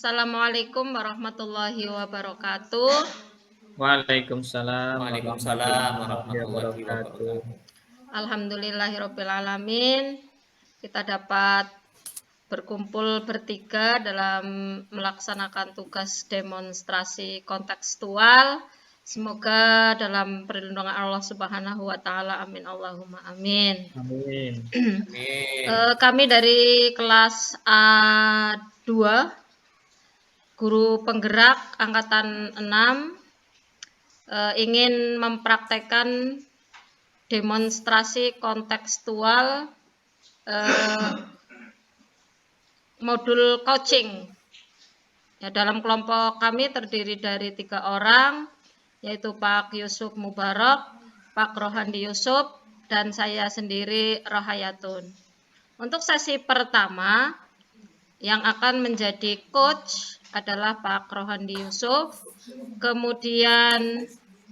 Assalamualaikum warahmatullahi wabarakatuh. Waalaikumsalam Waalaikumsalam warahmatullahi warahmatullahi wabarakatuh. wabarakatuh. Alhamdulillahirabbil alamin. Kita dapat berkumpul bertiga dalam melaksanakan tugas demonstrasi kontekstual. Semoga dalam perlindungan Allah Subhanahu wa taala. Amin Allahumma amin. Amin. Kami dari kelas A2 guru penggerak angkatan 6 ingin mempraktekkan demonstrasi kontekstual modul coaching. Ya, dalam kelompok kami terdiri dari 3 orang, yaitu Pak Yusuf Mubarak, Pak Rohandi Yusuf, dan saya sendiri Rohayatun. Untuk sesi pertama yang akan menjadi coach adalah Pak Rohandi Yusuf, kemudian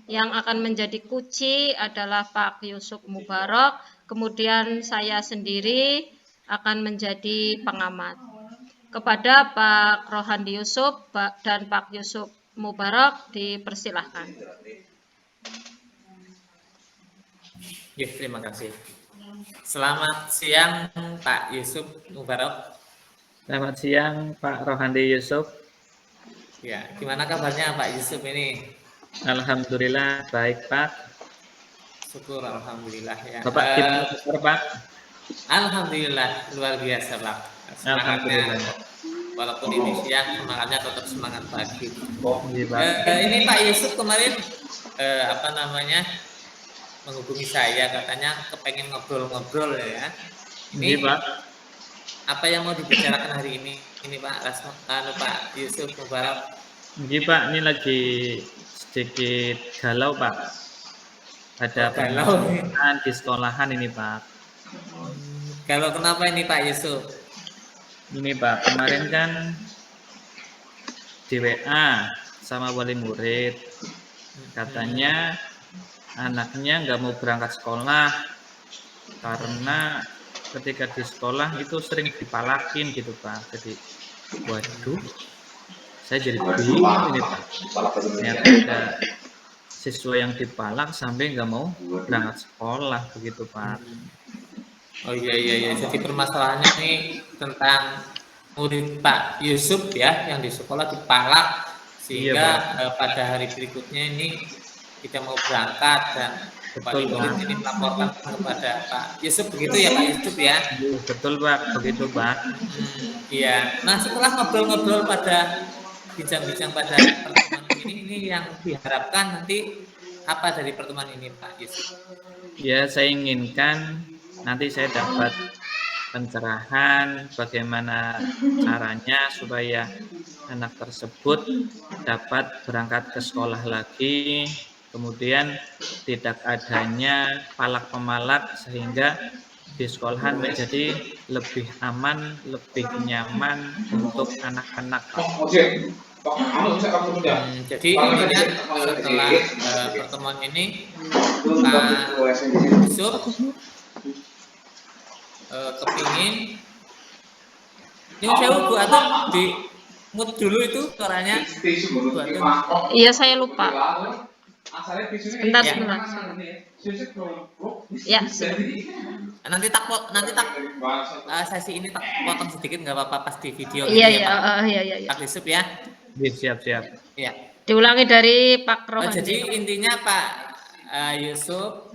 yang akan menjadi kuci adalah Pak Yusuf Mubarak, kemudian saya sendiri akan menjadi pengamat. Kepada Pak Rohandi Yusuf dan Pak Yusuf Mubarak dipersilahkan. Ya, terima kasih. Selamat siang Pak Yusuf Mubarak. Selamat siang Pak Rohandi Yusuf. Ya, gimana kabarnya Pak Yusuf ini? Alhamdulillah baik Pak. Syukur alhamdulillah ya. Bapak gimana kabar Pak? Alhamdulillah luar biasa Pak. Semangatnya walaupun ini siang semangatnya tetap semangat pagi. Ini Pak Yusuf kemarin menghubungi saya, katanya kepengen ngobrol-ngobrol ya. Ini Pak. Apa yang mau dibicarakan hari ini? Ini Pak Pak Yusuf Mubarak. Pak, ini lagi sedikit galau Pak. Ada permasalahan di sekolahan ini Pak. Galau kenapa ini Pak Yusuf? Ini Pak, kemarin kan di WA sama wali murid, katanya anaknya nggak mau berangkat sekolah karena ketika di sekolah itu sering dipalakin gitu Pak. Jadi waduh, saya jadi bingung ini Pak. Ternyata ada siswa yang dipalak sampai nggak mau berangkat sekolah begitu Pak. Oh iya. Jadi permasalahannya ini tentang murid Pak Yusuf ya, yang di sekolah dipalak sehingga pada hari berikutnya ini kita mau berangkat dan wali murid ini melaporkan kepada Pak Yusuf, begitu ya Pak Yusuf ya? Betul Pak, begitu Pak. Iya. Nah, setelah ngobrol-ngobrol pada bincang-bincang pada pertemuan ini yang diharapkan nanti apa dari pertemuan ini Pak Yusuf? Ya, saya inginkan nanti saya dapat pencerahan bagaimana caranya supaya anak tersebut dapat berangkat ke sekolah lagi, kemudian tidak adanya palak-pemalak sehingga di sekolahan menjadi lebih aman, lebih nyaman untuk anak-anak. Jadi intinya setelah pertemuan ini Pak Yusuf kepingin ini saya Bu Atun di mood dulu itu suaranya Bu Atun. Iya, saya lupa. Sebentar. Ya, nanti tak sesi ini tak potong sedikit, nggak apa-apa pas di video. Iya. Pak Yusuf ya. Siap. Ya. Diulangi dari Pak Rohandi. Jadi intinya Pak Yusuf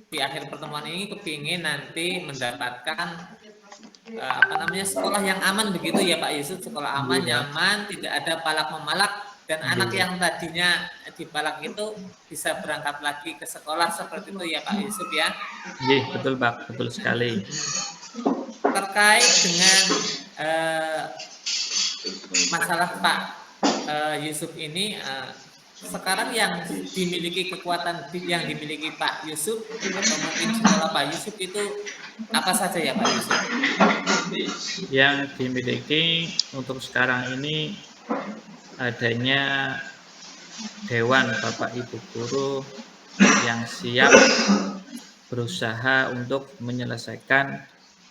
di akhir pertemuan ini kepingin nanti mendapatkan sekolah yang aman begitu ya Pak Yusuf, sekolah aman, nyaman, tidak ada palak-memalak, dan anak yang tadinya dipalak itu bisa berangkat lagi ke sekolah seperti itu ya Pak Yusuf ya. Iya, betul Pak, betul sekali. Terkait dengan masalah Pak Yusuf ini, sekarang yang dimiliki kekuatan yang dimiliki Pak Yusuf atau mungkin sekolah Pak Yusuf itu apa saja ya Pak Yusuf? Yang dimiliki untuk sekarang ini adanya Dewan Bapak Ibu Guru yang siap berusaha untuk menyelesaikan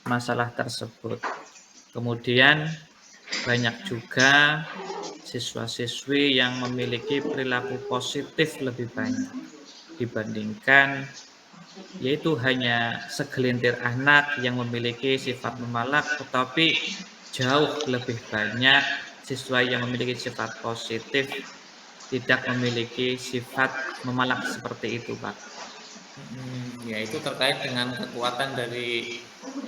masalah tersebut. Kemudian banyak juga siswa-siswi yang memiliki perilaku positif lebih banyak dibandingkan yaitu hanya segelintir anak yang memiliki sifat memalak, tetapi jauh lebih banyak siswa yang memiliki sifat positif tidak memiliki sifat memalak seperti itu, Pak. Ya itu terkait dengan kekuatan dari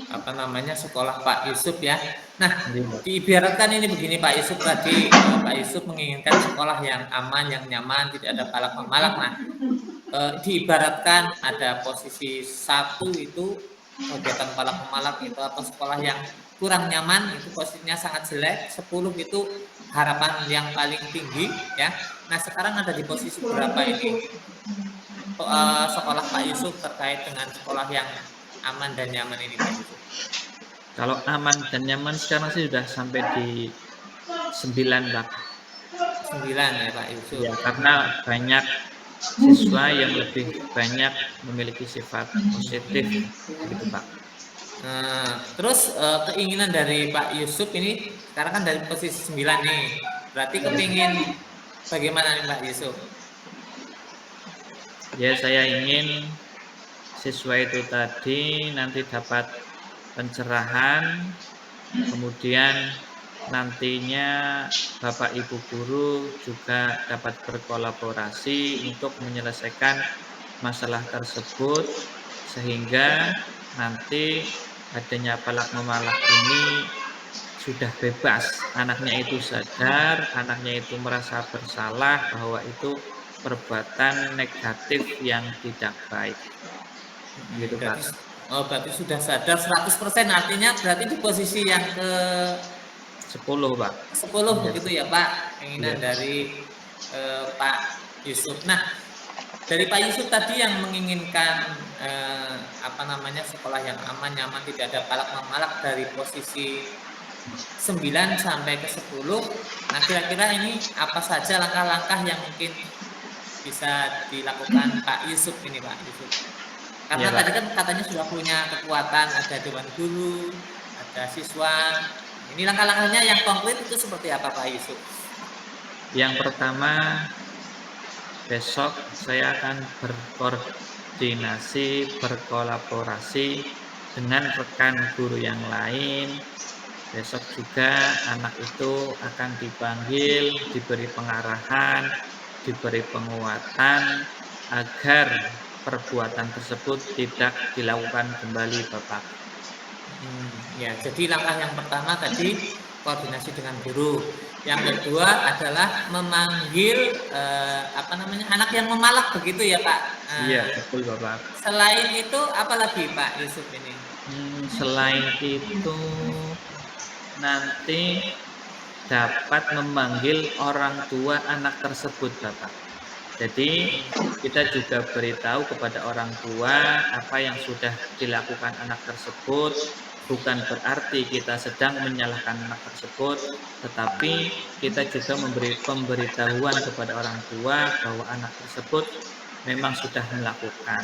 apa namanya sekolah Pak Yusuf ya. Nah, Iya. diibaratkan ini begini Pak Yusuf tadi, Pak Yusuf menginginkan sekolah yang aman, yang nyaman, tidak ada palak memalak. Nah, diibaratkan ada posisi satu itu kegiatan palak memalak itu atau sekolah yang kurang nyaman itu posisinya sangat jelek, 10 itu harapan yang paling tinggi ya. Nah, sekarang ada di posisi berapa ini? Sekolah Pak Yusuf terkait dengan sekolah yang aman dan nyaman ini Pak Yusuf? Kalau aman dan nyaman sekarang sih sudah sampai di 9, Pak. 9 ya Pak Yusuf. Ya, karena banyak siswa yang lebih banyak memiliki sifat positif, gitu, Pak. Nah, terus keinginan dari Pak Yusuf ini sekarang kan dari posisi 9 nih. Berarti kepingin bagaimana nih Pak Yusuf? Ya, saya ingin siswa itu tadi nanti dapat pencerahan, kemudian nantinya Bapak Ibu guru juga dapat berkolaborasi untuk menyelesaikan masalah tersebut sehingga nanti adanya palak memalak ini sudah bebas. Anaknya itu sadar, anaknya itu merasa bersalah bahwa itu perbuatan negatif yang tidak baik. Gitu, Pak. Berarti sudah sadar 100% artinya berarti di posisi yang ke 10, Pak. 10 Iya. begitu ya Pak, keinginan Iya. dari Pak Yusuf. Nah, dari Pak Yusuf tadi yang menginginkan apa namanya sekolah yang aman, nyaman, tidak ada palak memalak dari posisi 9 sampai ke 10. Nah, kira-kira ini apa saja langkah-langkah yang mungkin bisa dilakukan Pak Yusuf ini Pak Yusuf? Karena Iya, Pak. tadi kan katanya sudah punya kekuatan, ada dewan guru, ada siswa. Ini langkah-langkahnya yang konkret itu seperti apa Pak Yusuf? Yang pertama, besok saya akan berkoordinasi, berkolaborasi dengan rekan guru yang lain. Besok juga anak itu akan dipanggil, diberi pengarahan, diberi penguatan agar perbuatan tersebut tidak dilakukan kembali, Bapak. Ya, jadi langkah yang pertama tadi koordinasi dengan guru. Yang kedua adalah memanggil apa namanya anak yang memalak begitu ya Pak. Iya, betul, Bapak. Selain itu apa lagi Pak Yusuf ini? Selain itu nanti dapat memanggil orang tua anak tersebut, Bapak. Jadi kita juga beritahu kepada orang tua apa yang sudah dilakukan anak tersebut, bukan berarti kita sedang menyalahkan anak tersebut, tetapi kita juga memberi pemberitahuan kepada orang tua bahwa anak tersebut memang sudah melakukan.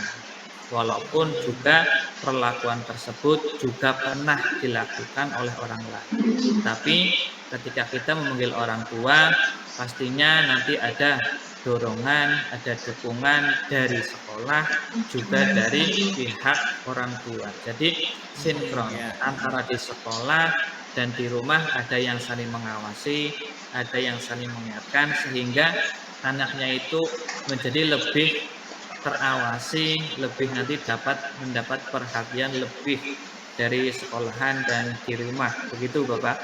Walaupun juga perlakuan tersebut juga pernah dilakukan oleh orang lain. Tapi ketika kita memanggil orang tua, pastinya nanti ada dorongan, ada dukungan dari sekolah, juga dari pihak orang tua. Jadi sinkron antara di sekolah dan di rumah ada yang saling mengawasi, ada yang saling mengingatkan sehingga anaknya itu menjadi lebih terawasi, lebih nanti mendapat perhatian lebih dari sekolahan dan di rumah. Begitu, Bapak.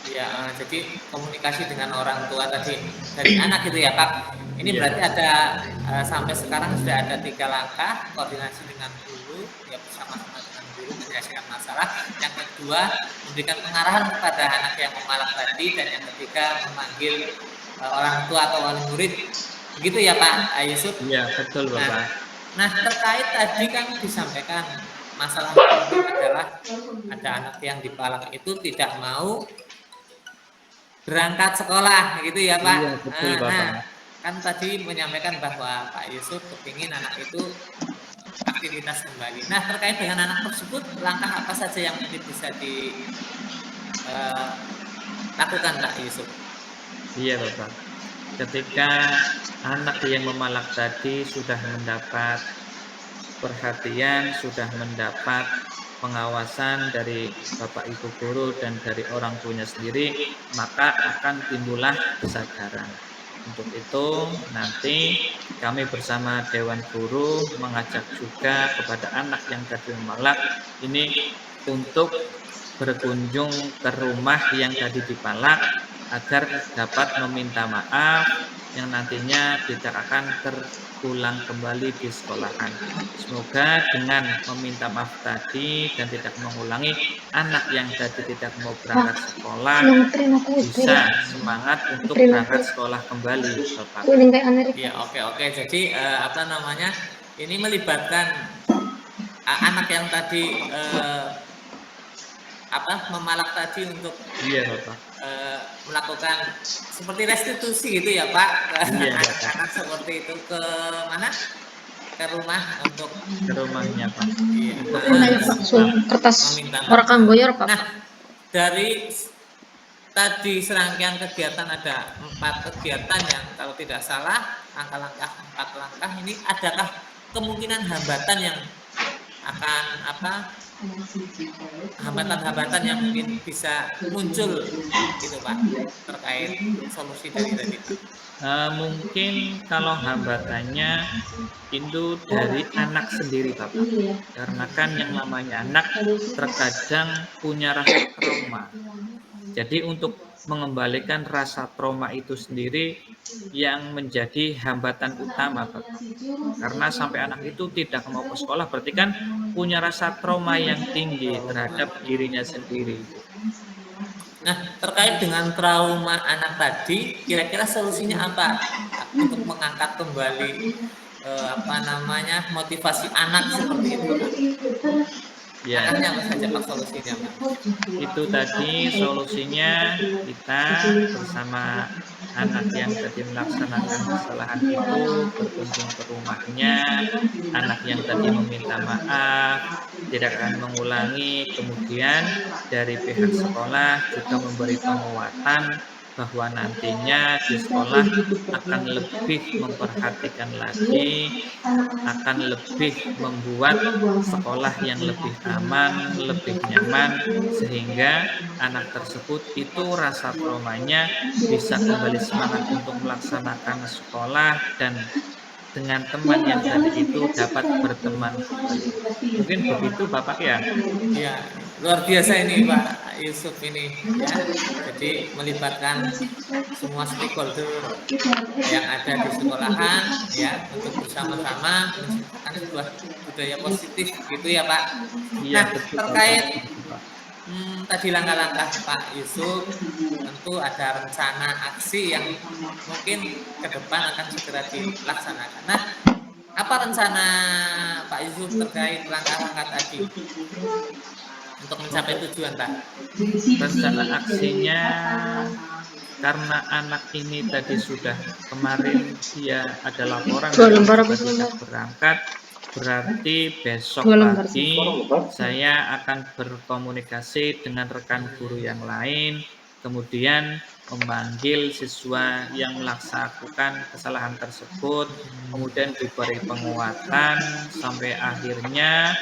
Ya, jadi komunikasi dengan orang tua tadi dari anak itu ya Pak. Ini Iya. berarti ada sampai sekarang sudah ada 3 langkah koordinasi dengan guru, ya bersama-sama dengan guru menyelesaikan masalah. Yang kedua memberikan pengarahan kepada anak yang memalak tadi dan yang ketiga memanggil orang tua atau wali murid. Begitu ya Pak Yusuf? Iya, betul, Bapak. Nah, terkait tadi kan disampaikan masalah adalah ada anak yang dipalak itu tidak mau berangkat sekolah gitu ya Pak. Iya, betul, Bapak. Nah, kan tadi menyampaikan bahwa Pak Yusuf kepingin anak itu aktivitas kembali. Nah, terkait dengan anak tersebut, langkah apa saja yang mungkin bisa lakukan Pak Yusuf? Iya, Bapak. Ketika anak yang memalak tadi sudah mendapat perhatian, sudah mendapat pengawasan dari Bapak Ibu guru dan dari orang tuanya sendiri, maka akan timbullah kesadaran. Untuk itu, nanti kami bersama Dewan Guru mengajak juga kepada anak yang tadi memalak ini untuk berkunjung ke rumah yang tadi dipalak agar dapat meminta maaf yang nantinya tidak akan terulang kembali di sekolahan. Semoga dengan meminta maaf tadi dan tidak mengulangi, anak yang tadi tidak mau berangkat sekolah bisa semangat untuk berangkat sekolah kembali, Bapak. Ya, oke. Jadi apa namanya? Ini melibatkan anak yang tadi memalak tadi untuk Iya, Bapak. melakukan seperti restitusi gitu ya Pak, Iya, Bapak. anak-anak seperti itu ke mana? Ke rumah untuk Ke rumahnya, Pak. iya, kertas meminta orang maaf. kanggoyor Pak. Nah, dari tadi serangkaian kegiatan ada 4 kegiatan yang kalau tidak salah langkah-langkah 4 langkah ini, adakah kemungkinan hambatan yang akan hambatan-hambatan yang mungkin bisa muncul gitu Pak terkait solusi dari tadi Pak? Mungkin kalau hambatannya itu dari anak sendiri, Bapak. Karena kan yang namanya anak terkadang punya rasa trauma. Jadi untuk mengembalikan rasa trauma itu sendiri yang menjadi hambatan utama, Bapak. Karena sampai anak itu tidak mau ke sekolah berarti kan punya rasa trauma yang tinggi terhadap dirinya sendiri. Nah, terkait dengan trauma anak tadi, kira-kira solusinya apa untuk mengangkat kembali motivasi anak seperti itu? Ya, Anaknya apa saja Pak solusinya Pak? itu tadi solusinya kita bersama anak yang tadi melaksanakan kesalahan itu berkunjung ke rumahnya, anak yang tadi meminta maaf, tidak akan mengulangi, kemudian dari pihak sekolah juga memberi penguatan bahwa nantinya di sekolah akan lebih memperhatikan lagi, akan lebih membuat sekolah yang lebih aman, lebih nyaman, sehingga anak tersebut itu rasa traumanya bisa kembali semangat untuk melaksanakan sekolah dan dengan teman yang tadi itu dapat berteman kembali. Mungkin begitu Bapak ya? Ya, luar biasa ini Pak Yusuf ini ya. Jadi melibatkan semua stakeholder yang ada di sekolahan ya untuk bersama-sama menciptakan sebuah budaya positif gitu ya Pak. Iya, Nah, betul terkait Bapak. tadi langkah-langkah Pak Yusuf, tentu ada rencana aksi yang mungkin ke depan akan segera dilaksanakan. Nah, apa rencana Pak Yusuf terkait langkah-langkah tadi untuk mencapai tujuan Pak? Rencana aksinya karena anak ini tadi sudah kemarin dia ada laporan juga tidak berangkat, berarti besok pagi saya akan berkomunikasi dengan rekan guru yang lain, kemudian memanggil siswa yang melaksanakan kesalahan tersebut, kemudian diberi penguatan sampai akhirnya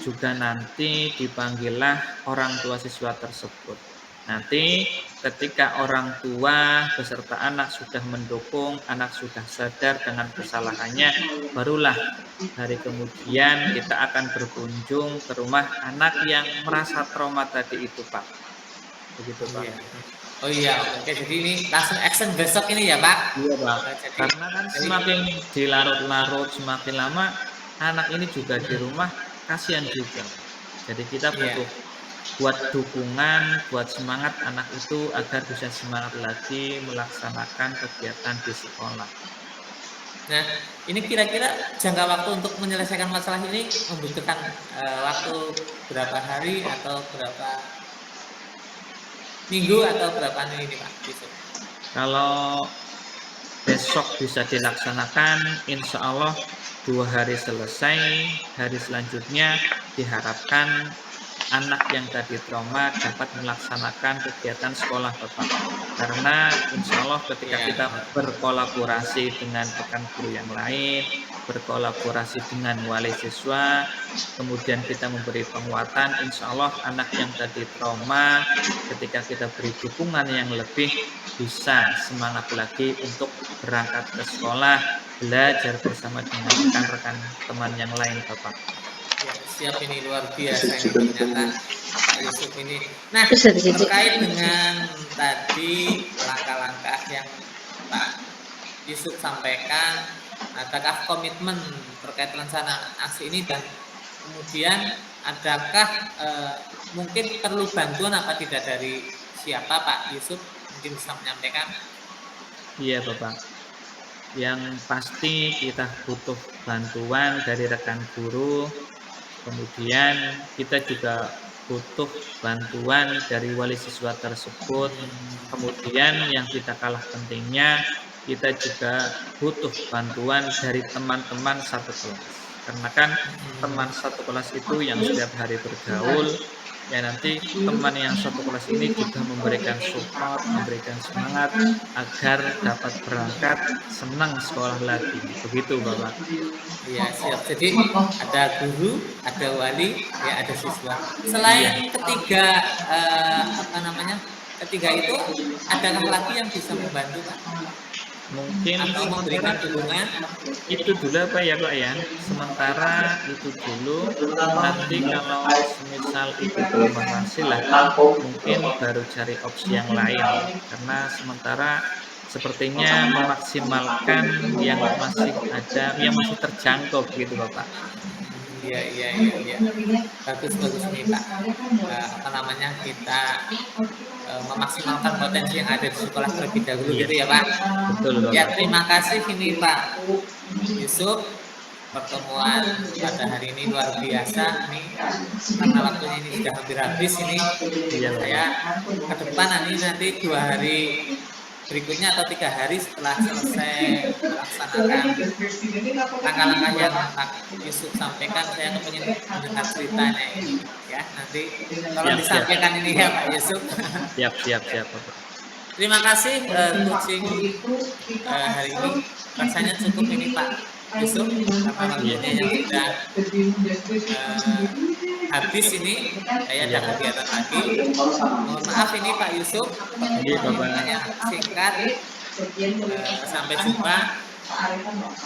juga nanti dipanggillah orang tua siswa tersebut. Nanti ketika orang tua beserta anak sudah mendukung, anak sudah sadar dengan kesalahannya, barulah hari kemudian kita akan berkunjung ke rumah anak yang merasa trauma tadi itu, Pak. Begitu, Pak. Iya. Oh iya, oke. Jadi ini langsung action besok ini ya, Pak? Iya, Pak. Jadi, Karena kan semakin dilarut-larut, semakin lama anak ini juga di rumah kasihan juga. Jadi kita butuh buat dukungan, buat semangat anak itu agar bisa semangat lagi melaksanakan kegiatan di sekolah. Nah, ini kira-kira jangka waktu untuk menyelesaikan masalah ini membutuhkan waktu berapa hari atau berapa minggu atau berapa ini Pak? Gitu. Kalau besok bisa dilaksanakan, insya Allah 2 hari selesai. Hari selanjutnya diharapkan anak yang tadi trauma dapat melaksanakan kegiatan sekolah Bapak. Karena insya Allah ketika Ya, kita benar. berkolaborasi dengan rekan guru yang lain, berkolaborasi dengan wali siswa, kemudian kita memberi penguatan, insya Allah anak yang tadi trauma, ketika kita beri dukungan yang lebih, bisa semangat lagi untuk berangkat ke sekolah, belajar bersama dengan rekan-rekan teman yang lain, Bapak. Ya, siap, ini luar biasa ini ternyata Pak Yusuf ini. Nah, Bisa dijijik. terkait dengan tadi langkah-langkah yang Pak Yusuf sampaikan, adakah komitmen terkait rencana aksi ini dan kemudian adakah mungkin perlu bantuan apa tidak dari siapa Pak Yusuf mungkin bisa menyampaikan? Iya, Bapak. Yang pasti kita butuh bantuan dari rekan guru, kemudian kita juga butuh bantuan dari wali siswa tersebut. Kemudian yang tidak kalah pentingnya, kita juga butuh bantuan dari teman-teman satu kelas. Karena kan teman satu kelas itu yang setiap hari bergaul, ya nanti teman yang satu kelas ini juga memberikan support, memberikan semangat agar dapat berangkat senang sekolah lagi. Begitu, Bapak. Iya, siap. Jadi ada guru, ada wali, ya ada siswa. Iya, Selain ketiga apa namanya? Ketiga itu adakah lagi yang bisa membantu Pak mungkin atau sementara memberikan dukungan? itu dulu apa ya Pak ya? Sementara itu dulu, nanti kalau semisal itu belum berhasil lah, mungkin baru cari opsi yang lain. Karena sementara sepertinya memaksimalkan yang masih ada, yang masih terjangkau begitu Bapak. Iya, iya, iya, iya. Bagus, bagus nih Pak. Apa namanya? Kita memaksimalkan potensi yang ada di sekolah terlebih dahulu Iya, gitu ya Pak. betul Ya, Bapak. terima kasih ini Pak Yusuf. Pertemuan pada hari ini luar biasa nih karena waktunya ini sudah hampir habis ini. Iya Saya Bapak. ke depan nanti 2 hari berikutnya atau 3 hari setelah selesai melaksanakan langkah-langkah yang Pak Yusuf sampaikan, saya ingin mendengar ceritanya ini ya. Nanti tolong Siap, siap. disampaikan ini ya Pak Yusuf. Siap, siap, siap Bapak. Terima kasih coaching hari ini. Rasanya cukup ini Pak Yusuf karena Iya. waktunya yang sudah habis ini. Saya ada Iya Bapak. kegiatan lagi. Mohon maaf ini Pak Yusuf, Iya pertemuan Bapak. kita yang singkat. Sampai jumpa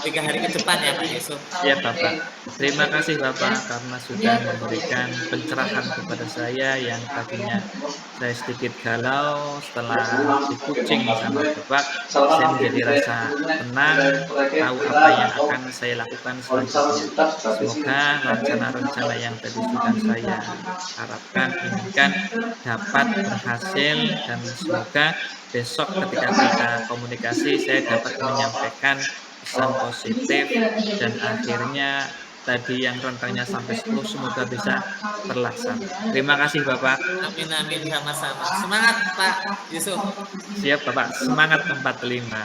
3 hari ke depan ya Pak Yusuf. Ya Bapak, terima kasih Bapak karena sudah memberikan pencerahan kepada saya yang tadinya saya sedikit galau setelah di-coaching sama Bapak, saya menjadi rasa tenang, tahu apa yang akan saya lakukan selanjutnya. Semoga rencana-rencana yang tadi sudah saya harapkan, inginkan dapat berhasil dan semoga besok ketika kita komunikasi saya dapat menyampaikan pesan positif dan akhirnya tadi yang rentangnya sampai 10 semoga bisa terlaksana. Terima kasih Bapak. Amin, amin, sama-sama. Semangat Pak Yusuf. Siap Bapak, semangat 45.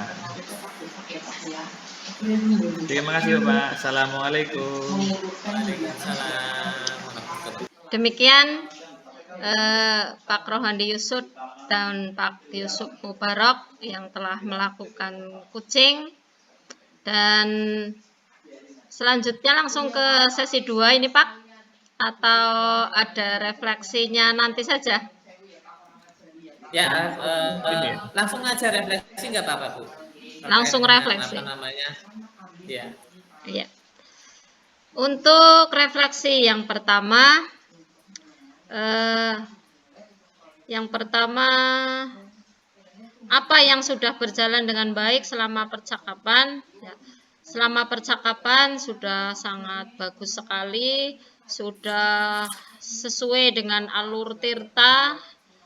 Terima kasih Bapak. Assalamualaikum. Waalaikumsalam warahmatullahi. Demikian Pak Rohandi Yusuf dan Pak Yusuf Mubarak yang telah melakukan coaching, dan selanjutnya langsung ke sesi 2 ini Pak, atau ada refleksinya nanti saja? Ya, langsung aja refleksi nggak apa-apa Bu? Langsung Terkait dengan refleksi. apa namanya? Ya. Iya. Untuk refleksi yang pertama, apa yang sudah berjalan dengan baik selama percakapan? Ya, selama percakapan sudah sangat bagus sekali, sudah sesuai dengan alur tirta,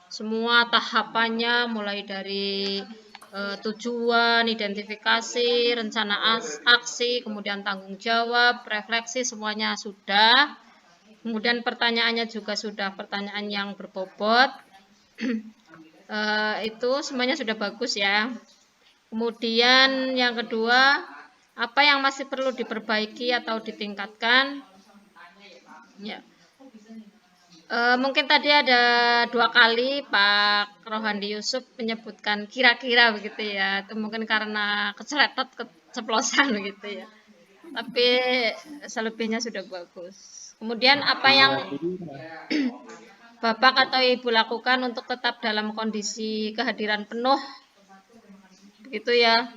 semua tahapannya mulai dari tujuan, identifikasi, rencana aksi, kemudian tanggung jawab, refleksi, semuanya sudah. Kemudian pertanyaannya juga sudah pertanyaan yang berbobot. Itu semuanya sudah bagus ya. Kemudian yang kedua, apa yang masih perlu diperbaiki atau ditingkatkan? Ya. Mungkin tadi ada 2 kali Pak Rohandi Yusuf menyebutkan kira-kira begitu ya. Itu mungkin karena keceletot, keceplosan begitu ya. Tapi selebihnya sudah bagus. Kemudian apa yang Bapak atau Ibu lakukan untuk tetap dalam kondisi kehadiran penuh begitu ya.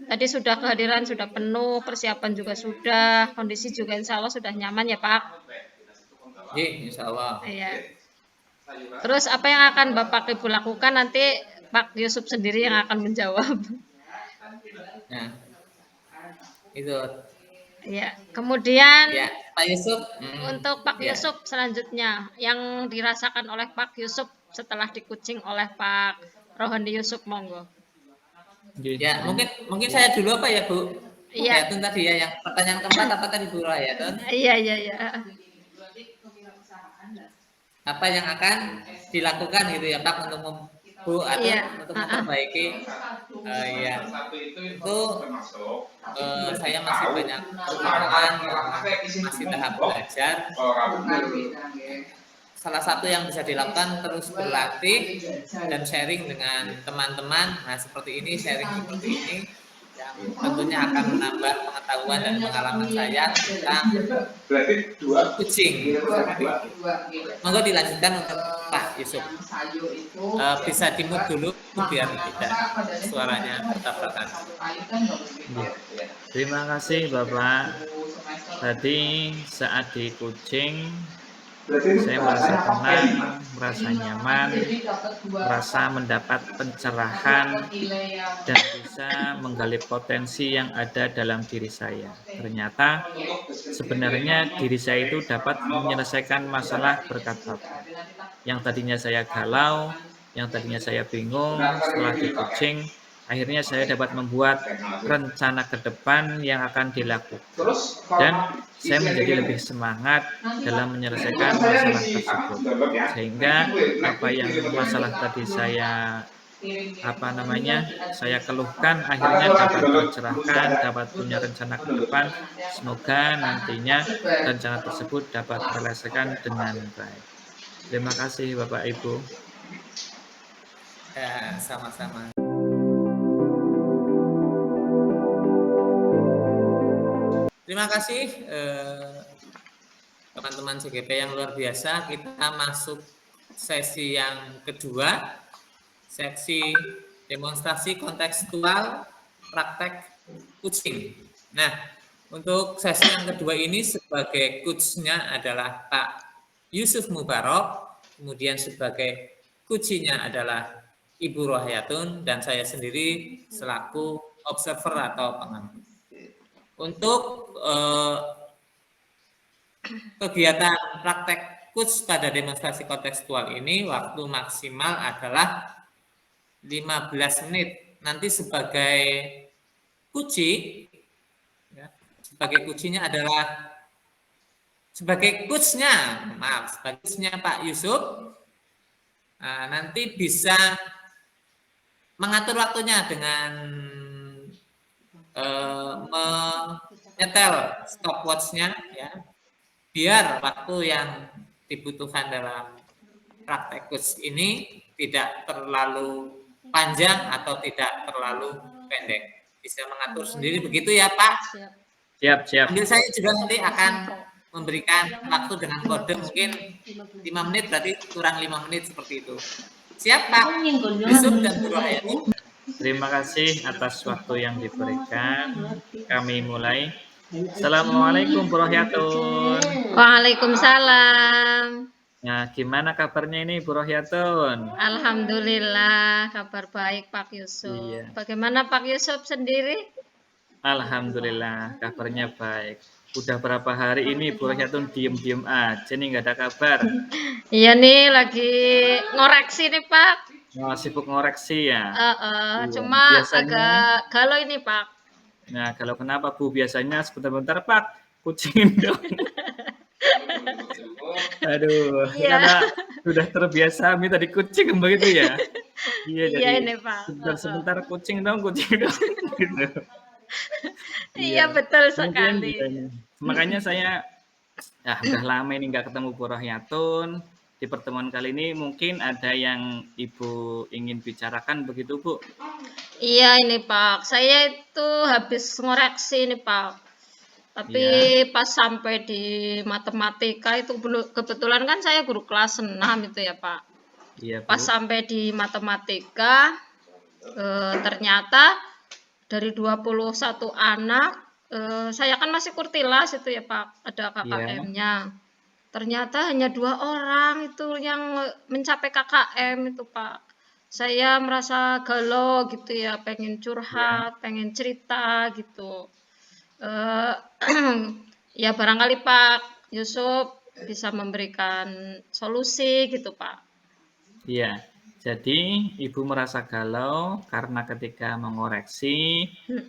Tadi sudah kehadiran sudah penuh, persiapan juga sudah, kondisi juga insya Allah sudah nyaman ya Pak. Insya Allah. Iya. Terus apa yang akan Bapak Ibu lakukan nanti Pak Yusuf sendiri yang akan menjawab. Nah, itu Ya. Kemudian ya Pak Yusuf. untuk Pak Ya. Yusuf selanjutnya yang dirasakan oleh Pak Yusuf setelah dikucing oleh Pak Rohandi Yusuf, monggo. Ya, mungkin saya dulu apa ya, Bu? Iya. Hayatun tadi ya, yang pertanyaan keempat apa tadi Bu Hayatun? Iya. Apa yang akan dilakukan gitu ya Pak untuk Bu atau Iya. untuk memperbaiki? Ya, itu saya masih banyak kekurangan, masih tahap belajar. Salah satu yang bisa dilakukan terus berlatih dan sharing dengan teman-teman. Nah, seperti ini, sharing seperti ini yang tentunya akan menambah pengetahuan dan pengalaman saya tentang kucing. Monggo dilanjutkan untuk Pak Yusuf. Bisa dimut dulu biar tidak suaranya bertabrakan. Terima kasih Bapak. Tadi saat di kucing saya merasa tenang, merasa nyaman, merasa mendapat pencerahan dan bisa menggali potensi yang ada dalam diri saya. Ternyata sebenarnya diri saya itu dapat menyelesaikan masalah berkat Bapak. Yang tadinya saya galau, yang tadinya saya bingung, setelah di coaching, akhirnya saya dapat membuat rencana ke depan yang akan dilakukan. Dan saya menjadi lebih semangat dalam menyelesaikan masalah tersebut. Sehingga apa yang masalah tadi saya keluhkan akhirnya dapat tercerahkan, dapat punya rencana ke depan. Semoga nantinya rencana tersebut dapat terselesaikan dengan baik. Terima kasih Bapak Ibu. Ya, sama-sama. Terima kasih teman-teman CGP yang luar biasa. Kita masuk sesi yang kedua, sesi demonstrasi kontekstual praktek kucing. Nah, untuk sesi yang kedua ini sebagai coachnya adalah Pak Yusuf Mubarok, kemudian sebagai coachnya adalah Ibu Rohayatun, dan saya sendiri selaku observer atau pengampu. Untuk kegiatan praktek coach pada demonstrasi kontekstual ini waktu maksimal adalah 15 menit. Nanti sebagai kunci, ya, sebagai kuncinya adalah sebagai coachnya Pak Yusuf, nanti bisa mengatur waktunya dengan menyetel stopwatch-nya, ya, biar waktu yang dibutuhkan dalam praktek coach ini tidak terlalu panjang atau tidak terlalu pendek. Bisa mengatur sendiri begitu ya Pak? Siap. Sambil saya juga nanti akan memberikan waktu dengan kode mungkin 5 menit, berarti kurang 5 menit seperti itu. Siap Pak Yusuf dan Bu Rohayatun? Terima kasih atas waktu yang diberikan. Kami mulai. Assalamualaikum Bu Rohayatun. Waalaikumsalam. Nah, gimana kabarnya ini Bu Rohayatun? Alhamdulillah, kabar baik Pak Yusuf. Iya. Bagaimana Pak Yusuf sendiri? Alhamdulillah, kabarnya baik. Udah berapa hari ini Bu Rohayatun diem-diem aja nih, nggak ada kabar. Iya nih, lagi ngoreksi nih Pak. Sibuk ngoreksi ya? Iya. Cuma Biasanya, agak galau ini Pak. Nah, kalau kenapa Bu? Biasanya sebentar-bentar Pak, kucingin dong. Aduh, Iya. karena sudah terbiasa minta dikucing begitu ya. Iya, jadi ini Pak. sebentar kucing dong gitu. Iya betul Kemudian sekali. makanya saya udah lama ini nggak ketemu Bu Rohayatun. di pertemuan kali ini mungkin ada yang Ibu ingin bicarakan begitu, Bu? Iya ini Pak, saya itu habis ngoreksi ini Pak. Tapi Ya, pas sampai di matematika itu kebetulan kan saya guru kelas 6 itu ya Pak. iya, Pas Bu. sampai di matematika ternyata dari 21 anak saya kan masih kurtilas itu ya Pak, ada Iya, KKM-nya. Ternyata hanya 2 orang itu yang mencapai KKM itu Pak. Saya merasa galau gitu ya, pengen iya, curhat, pengen cerita gitu. Eh, ya barangkali Pak Yusuf bisa memberikan solusi gitu Pak. iya. Jadi Ibu merasa galau karena ketika mengoreksi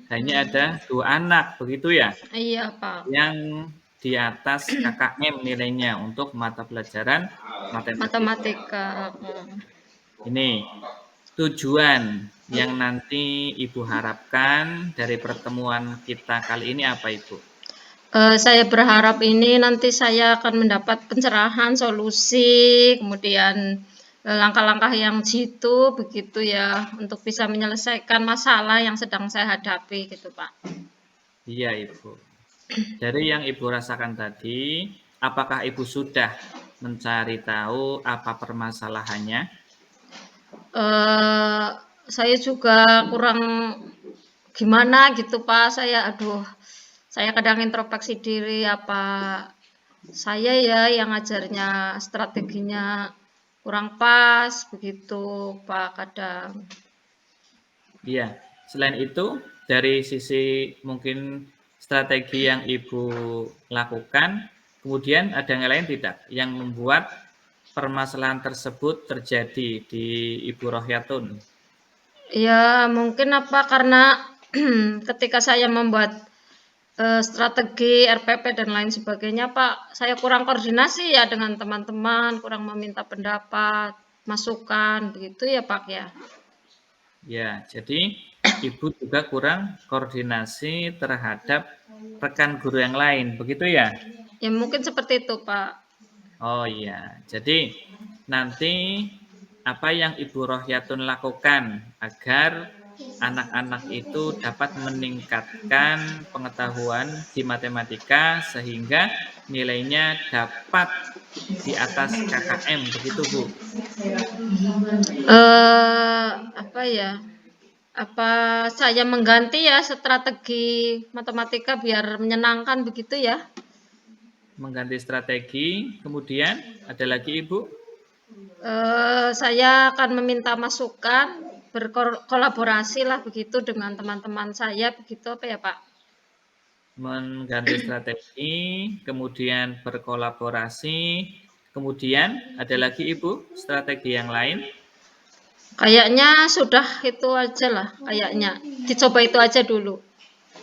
hanya ada 2 anak, begitu ya? Iya Pak, Yang di atas KKM nilainya untuk mata pelajaran matematika. matematika. Ini tujuan yang nanti Ibu harapkan dari pertemuan kita kali ini apa, Ibu? Saya berharap ini nanti saya akan mendapat pencerahan, solusi, kemudian langkah-langkah yang jitu begitu ya untuk bisa menyelesaikan masalah yang sedang saya hadapi gitu Pak. Iya, Ibu. Dari yang Ibu rasakan tadi, apakah Ibu sudah mencari tahu apa permasalahannya? Eh, saya juga kurang gimana gitu Pak. Saya kadang introspeksi diri apa saya ya yang ajarnya strateginya kurang pas begitu Pak kadang. Iya. Selain itu, dari sisi mungkin strategi yang Ibu lakukan, kemudian ada yang lain tidak yang membuat permasalahan tersebut terjadi di Ibu Rohyatun? Ya mungkin apa karena ketika saya membuat strategi RPP dan lain sebagainya Pak, saya kurang koordinasi ya dengan teman-teman, kurang meminta pendapat, masukan begitu ya Pak ya. Ya, jadi Ibu juga kurang koordinasi terhadap rekan guru yang lain, begitu ya? Ya mungkin seperti itu Pak. Oh iya, jadi nanti apa yang Ibu Rohyatun lakukan agar anak-anak itu dapat meningkatkan pengetahuan di matematika sehingga nilainya dapat di atas KKM, begitu Bu? Apa ya? Apa saya mengganti ya strategi matematika biar menyenangkan begitu ya? Mengganti strategi, kemudian ada lagi Ibu? Saya akan meminta masukan, berkolaborasi lah begitu dengan teman-teman saya begitu apa ya Pak? Mengganti strategi, kemudian berkolaborasi, kemudian ada lagi Ibu strategi yang lain? Kayaknya sudah itu aja lah, kayaknya dicoba itu aja dulu.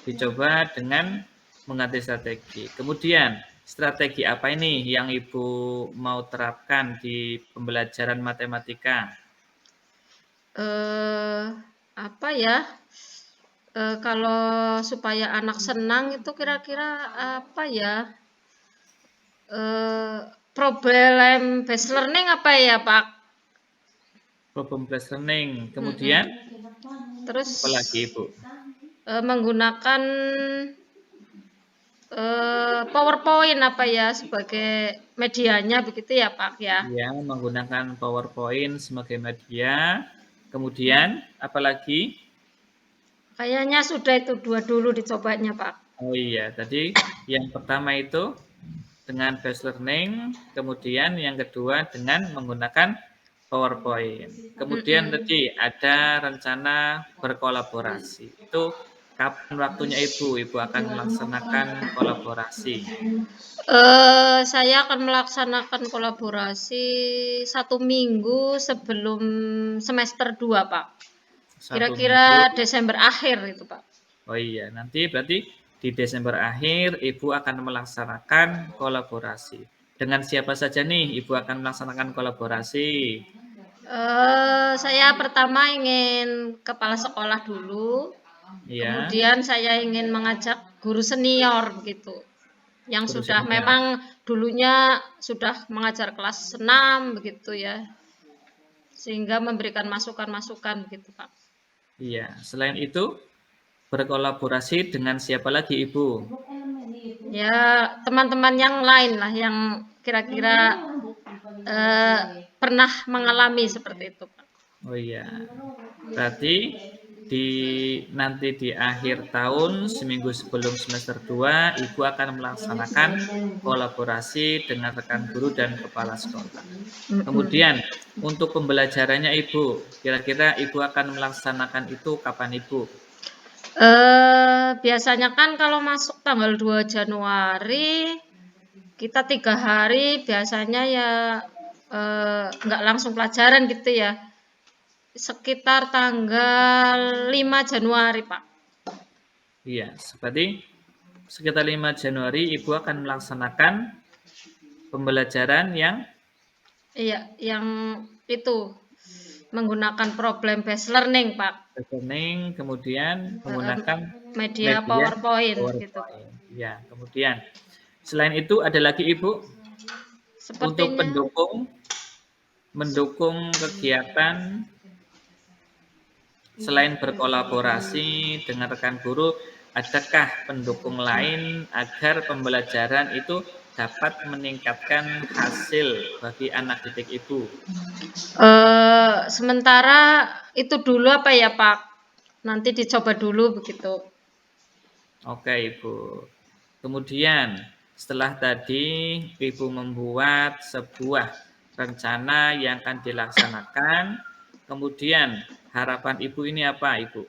Dicoba dengan mengganti strategi. Kemudian, strategi apa ini yang Ibu mau terapkan di pembelajaran matematika? Eh, Apa ya? Kalau supaya anak senang itu kira-kira apa ya? Eh, Problem based learning apa ya Pak? Problem based learning. Mm-mm. Kemudian, Terus apa lagi Ibu? menggunakan PowerPoint apa ya sebagai medianya begitu ya Pak ya? Ya, menggunakan PowerPoint sebagai media. Kemudian, apa lagi? Kayaknya sudah itu dua dulu dicobanya Pak. Oh iya, tadi yang pertama itu dengan based learning, kemudian yang kedua dengan menggunakan PowerPoint. Kemudian Mm-mm. tadi ada rencana berkolaborasi. Itu kapan waktunya Ibu? Ibu akan melaksanakan kolaborasi. Saya akan melaksanakan kolaborasi 1 minggu sebelum semester 2 Pak. 1 minggu. Kira-kira Desember akhir itu Pak. Oh iya, nanti berarti di Desember akhir Ibu akan melaksanakan kolaborasi. Dengan siapa saja nih Ibu akan melaksanakan kolaborasi? Saya pertama ingin kepala sekolah dulu, Ya, kemudian saya ingin mengajak guru senior begitu. yang Guru sudah senior. memang dulunya sudah mengajar kelas 6 begitu ya. Sehingga memberikan masukan-masukan begitu, Pak. Iya, selain itu berkolaborasi dengan siapa lagi Ibu? Ya, teman-teman yang lain lah yang kira-kira pernah mengalami seperti itu, Pak. Oh iya, berarti nanti di akhir tahun seminggu sebelum semester 2 Ibu akan melaksanakan kolaborasi dengan rekan guru dan kepala sekolah. Kemudian untuk pembelajarannya Ibu, kira-kira Ibu akan melaksanakan itu kapan Ibu? Biasanya kan kalau masuk tanggal 2 Januari kita 3 hari biasanya ya nggak langsung pelajaran gitu ya. Sekitar tanggal 5 Januari, Pak. Iya, seperti sekitar 5 Januari Ibu akan melaksanakan pembelajaran yang Iya, yang itu menggunakan problem based learning, Pak. rekening, kemudian menggunakan Media media PowerPoint gitu, Pak. PowerPoint. Ya, kemudian selain itu ada lagi Ibu untuk Sepertinya mendukung kegiatan selain berkolaborasi dengan rekan guru, adakah pendukung lain agar pembelajaran itu dapat meningkatkan hasil bagi anak didik Ibu? sementara itu dulu apa ya, Pak? Nanti dicoba dulu begitu. Oke, Ibu. Kemudian, setelah tadi Ibu membuat sebuah rencana yang akan dilaksanakan, kemudian harapan Ibu ini apa, Ibu?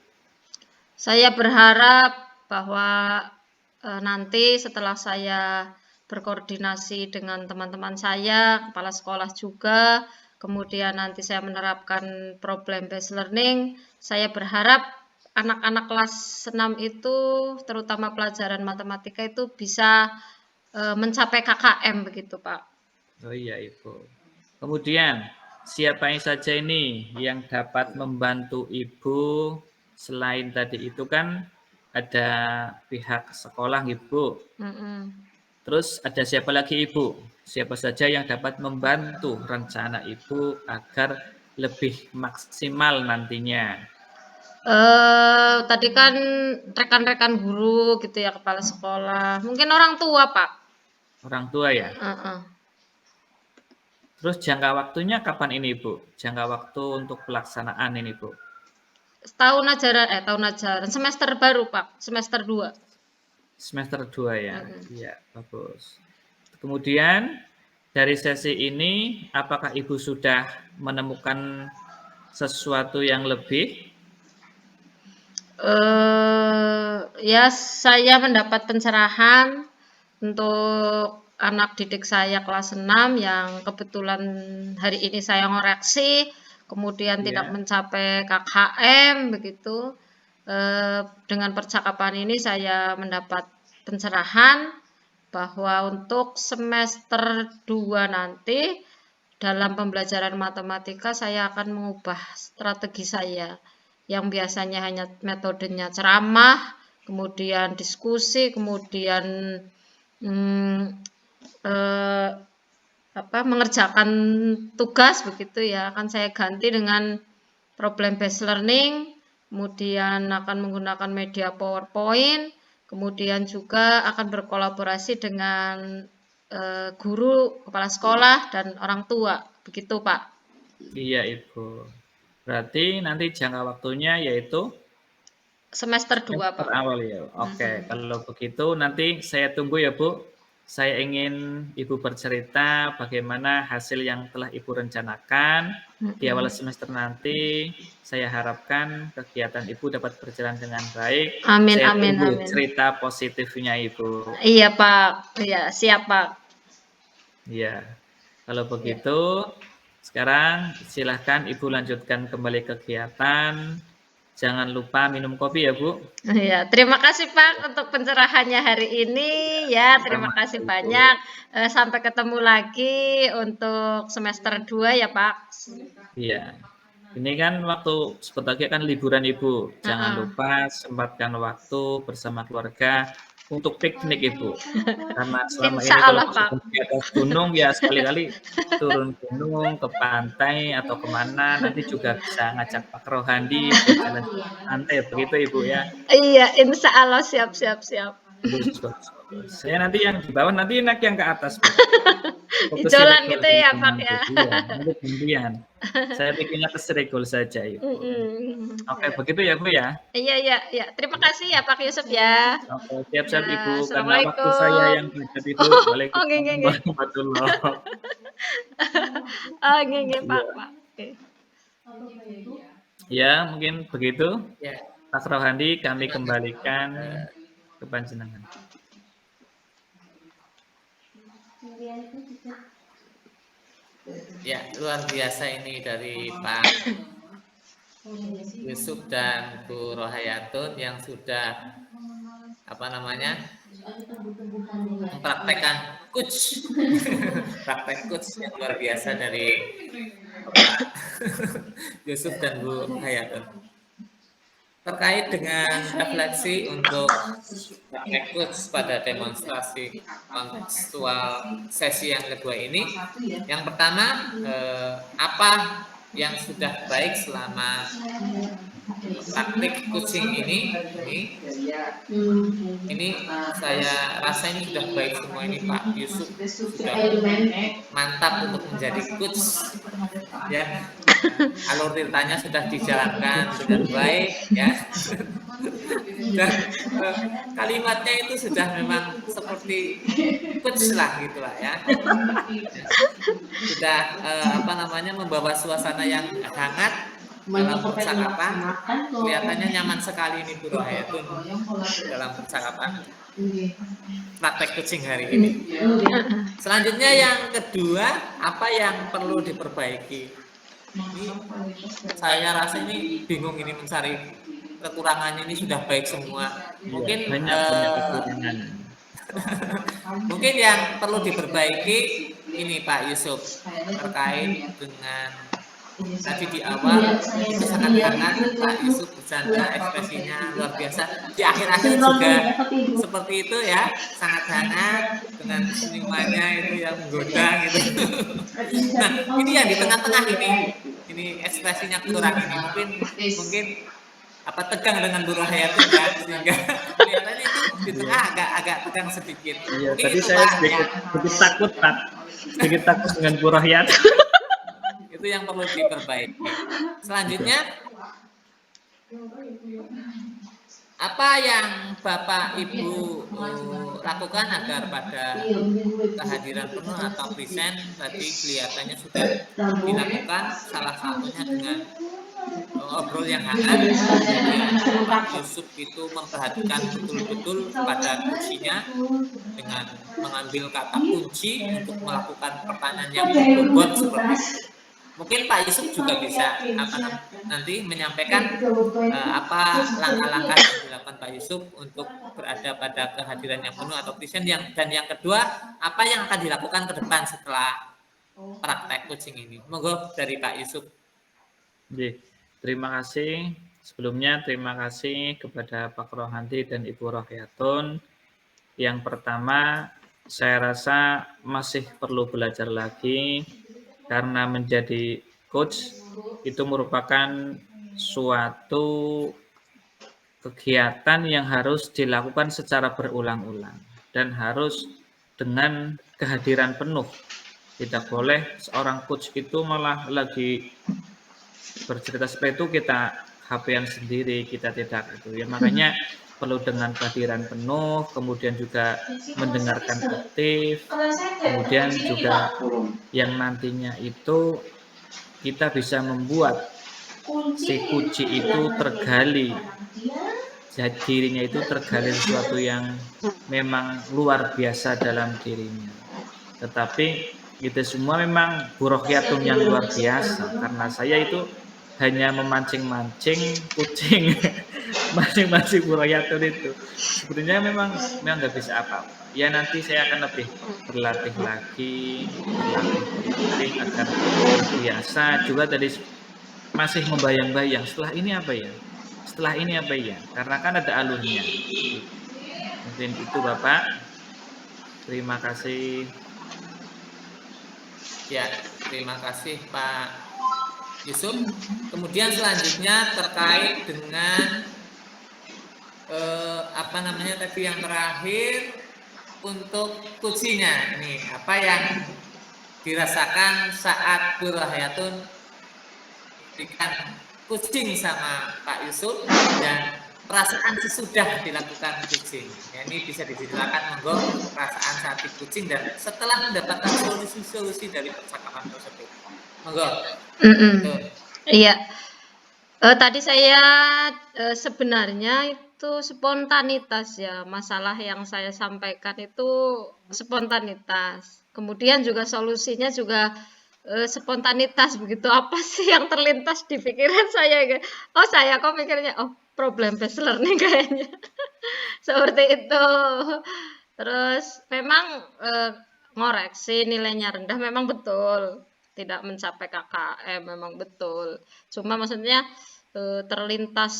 Saya berharap bahwa nanti setelah saya berkoordinasi dengan teman-teman saya, kepala sekolah juga, kemudian nanti saya menerapkan problem based learning, saya berharap anak-anak kelas 6 itu, terutama pelajaran matematika itu bisa mencapai KKM begitu, Pak. Oh iya, Ibu. Kemudian, siapa yang saja ini yang dapat membantu Ibu selain tadi itu kan ada pihak sekolah, Ibu. Terus ada siapa lagi Ibu? Siapa saja yang dapat membantu rencana Ibu agar lebih maksimal nantinya? Tadi kan rekan-rekan guru gitu ya, kepala sekolah, mungkin orang tua, Pak. Orang tua ya? Terus jangka waktunya kapan ini Bu? Jangka waktu untuk pelaksanaan ini Bu? tahun ajaran semester baru, Pak, semester 2. Semester 2 ya? Iya, bagus. Kemudian dari sesi ini apakah Ibu sudah menemukan sesuatu yang lebih? Ya, saya mendapat pencerahan untuk anak didik saya kelas 6 yang kebetulan hari ini saya ngoreksi, kemudian tidak mencapai KKM begitu. Dengan percakapan ini saya mendapat pencerahan bahwa untuk semester 2 nanti dalam pembelajaran matematika saya akan mengubah strategi saya yang biasanya hanya metodenya ceramah, kemudian diskusi, kemudian mengerjakan tugas begitu ya, akan saya ganti dengan problem based learning, kemudian akan menggunakan media PowerPoint, kemudian juga akan berkolaborasi dengan guru, kepala sekolah, dan orang tua. Begitu, Pak. Iya, Ibu. Berarti nanti jangka waktunya yaitu Semester 2, semester Pak. awal ya. Oke, kalau begitu nanti saya tunggu ya, Bu. Saya ingin Ibu bercerita bagaimana hasil yang telah Ibu rencanakan di awal semester nanti. Saya harapkan kegiatan Ibu dapat berjalan dengan baik. Amin, Saya amin, tunggu amin. cerita positifnya Ibu. Iya, Pak. Iya, siap, Pak. Iya. Kalau begitu, sekarang silahkan Ibu lanjutkan kembali kegiatan. Jangan lupa minum kopi ya, Bu. Iya, terima kasih Pak untuk pencerahannya hari ini ya. Terima kasih Sama-sama, Ibu. banyak. Sampai ketemu lagi untuk semester 2 ya, Pak. Iya. Ini kan waktu sebentar lagi kan liburan Ibu. Jangan lupa sempatkan waktu bersama keluarga untuk piknik Ibu. Karena selama Insya ini kalau Allah, Pak. misalkan di atas gunung ya sekali-kali turun gunung ke pantai atau kemana, nanti juga bisa ngajak Pak Rohandi buat jalan pantai, begitu Ibu ya? Iya, insya Allah, siap, siap, siap. Bagus, bagus, bagus. Saya nanti yang di bawah, nanti naik yang ke atas Bu. Fokus Ijolan Ciregol gitu ya, Pak nanti. ya. Iya, nanti gantian. Saya bikinnya ke Ciregol saja Ibu. Oke, Iya. begitu ya Bu ya? Iya, iya, iya. Terima kasih ya Pak Yusuf ya. Oke, siap-siap Ya, Ibu, karena waktu saya Assalamualaikum. yang padat itu. Oh, nggih, nggih, Waalaikumsalam nggih. warahmatullahi. Oh, nggih, nggih, Pak, Iya. Pak. Oke. Ya, mungkin begitu. Ya, Pak Rohandi, kami kembalikan ke panjenengan. ya luar biasa ini dari Pak Yusuf dan Bu Rohayatun yang sudah mempraktekkan coach praktek coach yang luar biasa dari Pak Yusuf dan Bu Rohayatun terkait dengan refleksi untuk praktek coach pada demonstrasi kontekstual sesi yang kedua ini. Yang pertama, apa yang sudah baik selama praktik coaching ini saya rasa ini sudah baik semua ini Pak Yusuf sudah mantap untuk menjadi coach ya. Alur ceritanya sudah dijalankan dengan baik ya. Dan kalimatnya itu sudah memang seperti coach lah gitulah ya. Sudah membawa suasana yang hangat dalam percakapan. Kelihatannya nyaman sekali ini Bu Rohayatun dalam percakapan praktek coaching hari ini. Selanjutnya yang kedua, apa yang perlu diperbaiki? Ini saya rasa ini bingung ini mencari kekurangannya, ini sudah baik semua. Mungkin banyak kekurangan. mungkin yang perlu diperbaiki ini Pak Yusuf terkait dengan tadi di awal itu sangat hangat Pak Yusuf bercanda, ekspresinya luar biasa. Di akhir-akhir juga seperti itu ya, sangat hangat dengan senyumannya itu yang menggoda gitu. Nah ini yang di tengah-tengah ini ekspresinya kurang ini mungkin apa tegang dengan Bu Rohayatun ya, sehingga kelihatannya itu di tengah agak tegang sedikit. Iya, mungkin tadi itu saya Pak, sedikit takut Pak, sedikit takut dengan Bu Rohayatun. Itu yang perlu diperbaiki. Selanjutnya, apa yang Bapak Ibu lakukan agar pada kehadiran penuh atau present tadi kelihatannya sudah dilakukan, salah satunya dengan obrol yang hangat. Pak Yusuf itu memperhatikan betul-betul pada kuncinya dengan mengambil kata kunci untuk melakukan pertanyaan yang berbobot seperti itu. Mungkin Pak Yusuf juga bisa nanti menyampaikan apa langkah-langkah yang dilakukan Pak Yusuf untuk berada pada kehadiran yang penuh atau present dan yang kedua apa yang akan dilakukan ke depan setelah praktek coaching ini. Monggo dari Pak Yusuf. Terima kasih. Sebelumnya terima kasih kepada Pak Rohandi dan Ibu Rohayatun. Yang pertama, saya rasa masih perlu belajar lagi karena menjadi coach itu merupakan suatu kegiatan yang harus dilakukan secara berulang-ulang dan harus dengan kehadiran penuh. Tidak boleh seorang coach itu malah lagi bercerita seperti itu kita HP-an sendiri, kita tidak itu ya. Makanya perlu dengan kehadiran penuh, kemudian juga mendengarkan aktif, kemudian juga yang nantinya itu kita bisa membuat si kunci itu tergali, dirinya itu tergali sesuatu yang memang luar biasa dalam dirinya. Tetapi itu semua memang Bu Rohayatun yang luar biasa, karena saya itu hanya memancing-mancing kucing, mancing-mancing Bu Rohayatun itu. Sebenarnya memang nggak bisa apa-apa. Ya nanti saya akan lebih berlatih lagi agar terbiasa. Juga tadi masih membayang-bayang setelah ini apa ya? Setelah ini apa ya? Karena kan ada alurnya. Mungkin itu Bapak. Terima kasih. Ya, terima kasih Pak Yusuf. Kemudian selanjutnya terkait dengan apa namanya tadi yang terakhir untuk kucinya ini apa yang dirasakan saat Bu Rohayatun diberikan kucing sama Pak Yusuf dan perasaan sesudah dilakukan kucing. Ya, ini bisa diceritakan monggo perasaan saat di kucing dan setelah mendapatkan solusi-solusi dari percakapan tersebut. Monggo. Mm-mm. Tuh. Iya. Tadi saya sebenarnya itu spontanitas ya, masalah yang saya sampaikan itu spontanitas. Kemudian juga solusinya juga spontanitas begitu. Apa sih yang terlintas di pikiran saya? Oh saya kok mikirnya, oh problem based learning kayaknya. Seperti itu. Terus memang ngoreksi nilainya rendah memang betul. Tidak mencapai KKM memang betul. Cuma maksudnya terlintas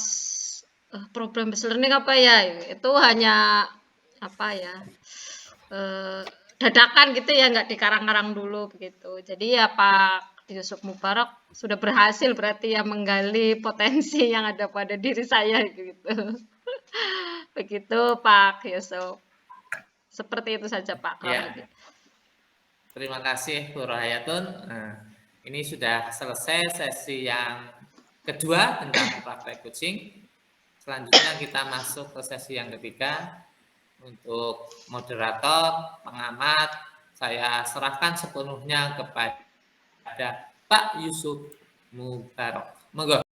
problem based learning apa ya? Itu hanya apa ya? Dadakan gitu ya, nggak dikarang-karang dulu begitu. Jadi ya Pak Yusuf Mubarak sudah berhasil berarti ya menggali potensi yang ada pada diri saya gitu. Begitu Pak Yusuf. Seperti itu saja Pak Rohadi. Ya, terima kasih Bu Rohayatun. Nah, ini sudah selesai sesi yang kedua tentang praktek kucing. Selanjutnya kita masuk ke sesi yang ketiga. Untuk moderator, pengamat, saya serahkan sepenuhnya kepada Pak Yusuf Mubarak. Monggo.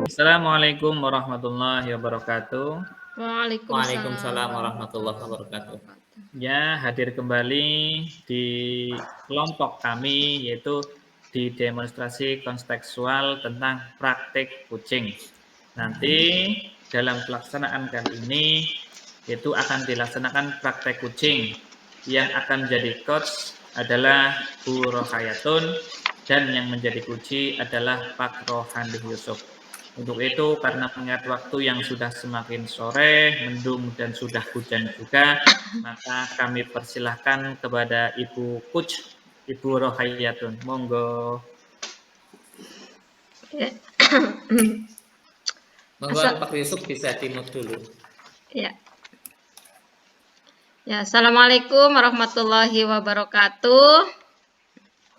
Assalamualaikum warahmatullahi wabarakatuh. Waalaikumsalam warahmatullahi wabarakatuh. Ya, hadir kembali di kelompok kami yaitu di demonstrasi kontekstual tentang praktik kucing. Nanti dalam pelaksanaan kali ini yaitu akan dilaksanakan praktek kucing. Yang akan menjadi coach adalah Bu Rohayatun dan yang menjadi kunci adalah Pak Rohandi Yusuf. Untuk itu, karena mengingat waktu yang sudah semakin sore, mendung dan sudah hujan juga, maka kami persilahkan kepada Ibu Coach, Ibu Rohayatun. Monggo. Monggo Pak Yusuf bisa dimut dulu. Ya. Ya, Assalamualaikum warahmatullahi wabarakatuh.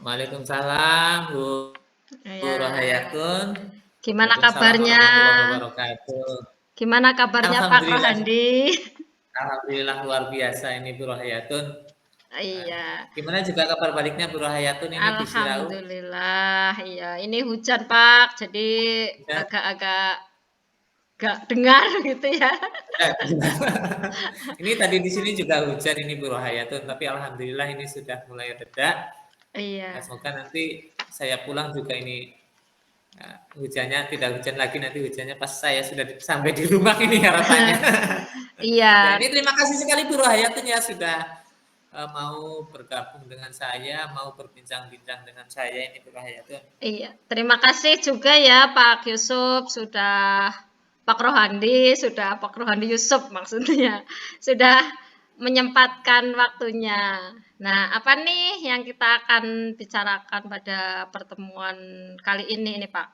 Waalaikumsalam Bu Rohayatun. Gimana kabarnya? Gimana kabarnya Pak Rohandi? Alhamdulillah luar biasa ini Bu Rohayatun. Iya. Gimana juga kabar baliknya Bu Rohayatun ini di Sirau? Alhamdulillah, iya. Ini hujan Pak, jadi agak-agak gak dengar gitu ya. Ini tadi di sini juga hujan ini Bu Rohayatun, tapi alhamdulillah ini sudah mulai reda. Iya. Nah, semoga nanti saya pulang juga ini hujannya tidak hujan lagi, nanti hujannya pas saya sudah sampai di rumah ini harapannya. Iya. Nah, ini terima kasih sekali Bu Rohayatun ya sudah mau bergabung dengan saya, mau berbincang-bincang dengan saya ini Bu Rohayatun. Iya, terima kasih juga ya Pak Yusuf sudah Pak Rohandi Yusuf maksudnya sudah menyempatkan waktunya. Nah, apa nih yang kita akan bicarakan pada pertemuan kali ini Pak?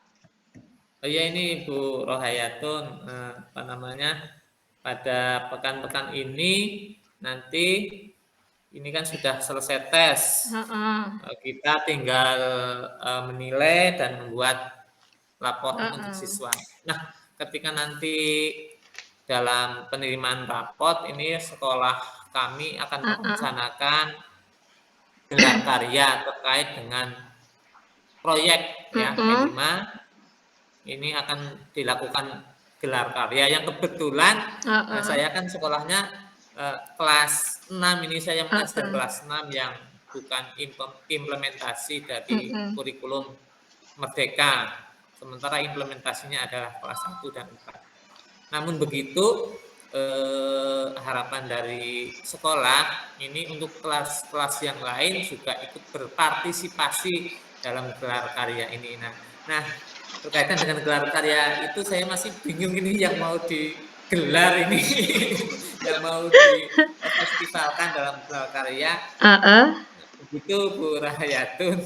Oh ya ini Bu Rohayatun, apa namanya, pada pekan-pekan ini nanti ini kan sudah selesai tes. Kita tinggal menilai dan membuat laporan untuk siswa. Nah, ketika nanti dalam penerimaan rapot ini sekolah kami akan merencanakan gelar karya terkait dengan proyek ya P5. Ini akan dilakukan gelar karya yang kebetulan saya kan sekolahnya kelas 6 ini saya mengajar kelas 6 yang bukan implementasi dari kurikulum Merdeka. Sementara implementasinya adalah kelas 1 dan 4. Namun begitu harapan dari sekolah ini untuk kelas-kelas yang lain juga ikut berpartisipasi dalam gelar karya ini. Nah, berkaitan dengan gelar karya itu saya masih bingung ini yang mau digelar ini, yang mau difestivalkan dalam gelar karya. Heeh. Begitu Bu Rahayatun.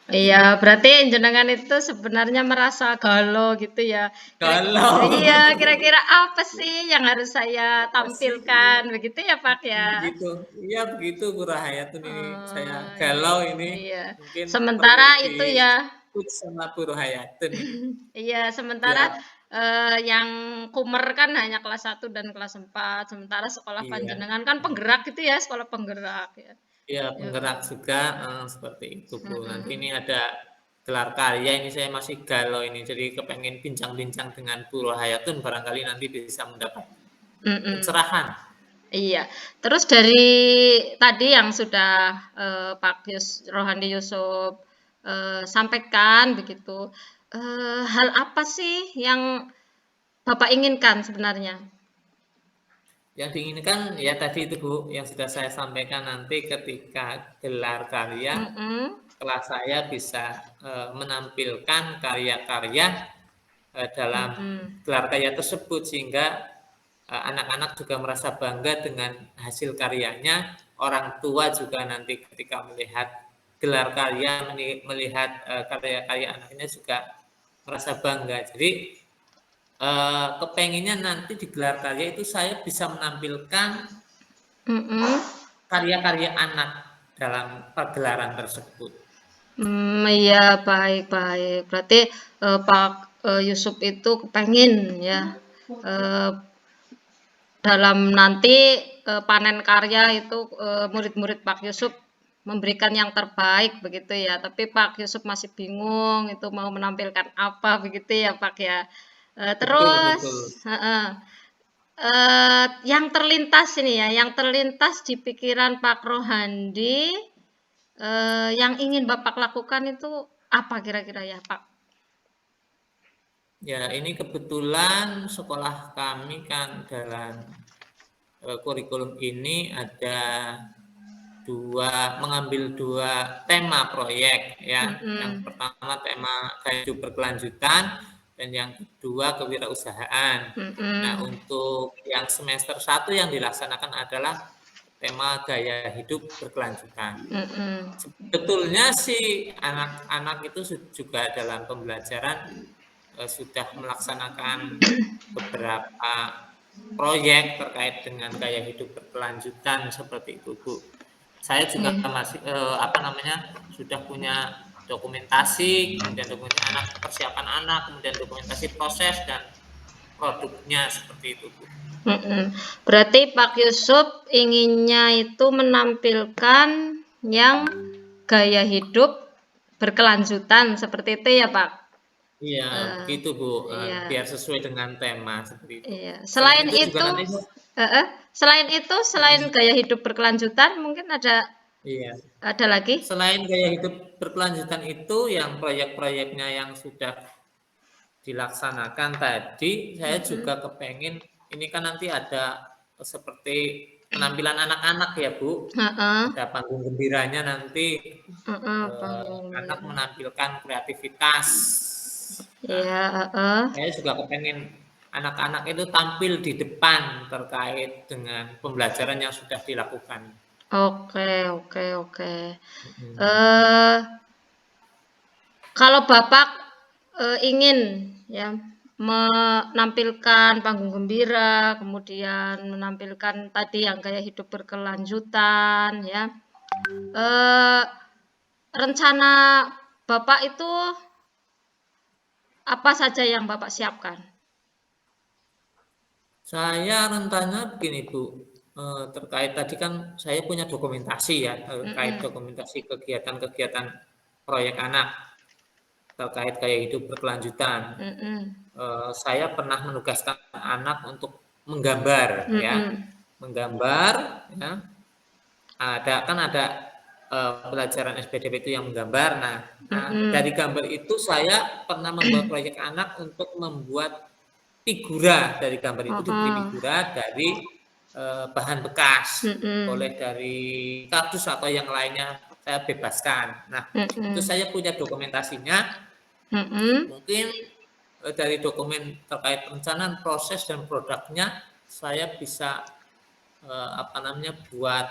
Iya, berarti jenengan itu sebenarnya merasa galau gitu ya. Kalau Iya, kira-kira apa sih yang harus saya apa sih? tampilkan? Begitu ya, Pak ya? Begitu. Iya begitu Bu Rahayatun ini. Saya Oh, galau ini. iya. Mungkin perlu Sementara itu ya, di-coach sama Bu Rahayatun ini. iya, sementara Ya, yang kumer kan hanya kelas 1 dan kelas 4. Sementara sekolah iya. panjenengan kan penggerak gitu ya, sekolah penggerak ya. Iya, Ya. penggerak juga seperti itu Bu. Nanti Mm-mm. ini ada gelar karya ini saya masih galau ini. Jadi kepengen bincang-bincang dengan Bu Rahayatun barangkali nanti bisa mendapat Mm-mm. pencerahan. Iya, terus dari tadi yang sudah Pak Rohandi Yusuf sampaikan begitu, hal apa sih yang Bapak inginkan sebenarnya? Yang diinginkan ya tadi itu Bu, yang sudah saya sampaikan nanti ketika gelar karya, Mm-mm, kelas saya bisa menampilkan karya-karya dalam mm-mm, gelar karya tersebut sehingga anak-anak juga merasa bangga dengan hasil karyanya. Orang tua juga nanti ketika melihat gelar karya, melihat karya-karya anaknya juga merasa bangga. Jadi kepenginnya nanti di gelar karya itu saya bisa menampilkan mm-mm. karya-karya anak dalam pergelaran tersebut. Iya, baik-baik. Berarti Pak Yusuf itu kepengen ya eh, dalam nanti panen karya itu murid-murid Pak Yusuf memberikan yang terbaik begitu ya. Tapi Pak Yusuf masih bingung itu mau menampilkan apa begitu ya Pak ya. Betul, Terus betul. yang terlintas ini ya, yang terlintas di pikiran Pak Rohandi yang ingin Bapak lakukan itu apa kira-kira ya Pak? Ya, ini kebetulan sekolah kami kan dalam kurikulum ini ada mengambil dua tema proyek ya. Yang Mm-mm. pertama tema gaya hidup berkelanjutan dan yang kedua kewirausahaan. Nah, Mm-mm. untuk yang semester 1 yang dilaksanakan adalah tema gaya hidup berkelanjutan. Mm-mm. Sebetulnya sih anak-anak itu juga dalam pembelajaran sudah melaksanakan beberapa proyek terkait dengan gaya hidup berkelanjutan seperti itu, Bu. Saya juga Iya. masih sudah punya dokumentasi, kemudian dokumentasi anak, persiapan anak, kemudian dokumentasi proses dan produknya seperti itu, Bu. Mm-mm. Berarti Pak Yusuf inginnya itu menampilkan yang gaya hidup berkelanjutan seperti itu ya Pak? Iya, Eh, begitu Bu. iya, Biar sesuai dengan tema seperti itu. iya. Selain itu juga nanti Selain gaya hidup berkelanjutan, mungkin iya. ada lagi? Selain gaya hidup berkelanjutan itu yang proyek-proyeknya yang sudah dilaksanakan tadi, saya Mm-mm. juga kepengen ini kan nanti ada seperti penampilan anak-anak ya Bu. Heeh, Ada panggung gembiranya nanti heeh, panggung anak gembira. menampilkan kreativitas. Nah, Iya, heeh. saya juga kepengen anak-anak itu tampil di depan terkait dengan pembelajaran yang sudah dilakukan. Oke, oke, oke. Hmm. Eh, Kalau Bapak ingin ya menampilkan panggung gembira, kemudian menampilkan tadi yang gaya hidup berkelanjutan, ya. Eh, Rencana Bapak itu apa saja yang Bapak siapkan? Saya rencananya begini Bu, terkait tadi kan saya punya dokumentasi ya, terkait Mm-mm, dokumentasi kegiatan-kegiatan proyek anak terkait gaya hidup berkelanjutan. mm-mm, Saya pernah menugaskan anak untuk menggambar ya, mm-mm, menggambar ya. Ada pelajaran SPDP itu yang menggambar. Nah, dari mm-mm. gambar itu saya pernah membuat proyek anak untuk membuat figura. Dari gambar itu diberi Oh, figura dari bahan bekas, boleh mm-mm, dari kardus atau yang lainnya saya bebaskan. Nah, itu mm-mm, saya punya dokumentasinya. mm-mm. Mungkin dari dokumen terkait perencanaan, proses dan produknya, saya bisa apa namanya buat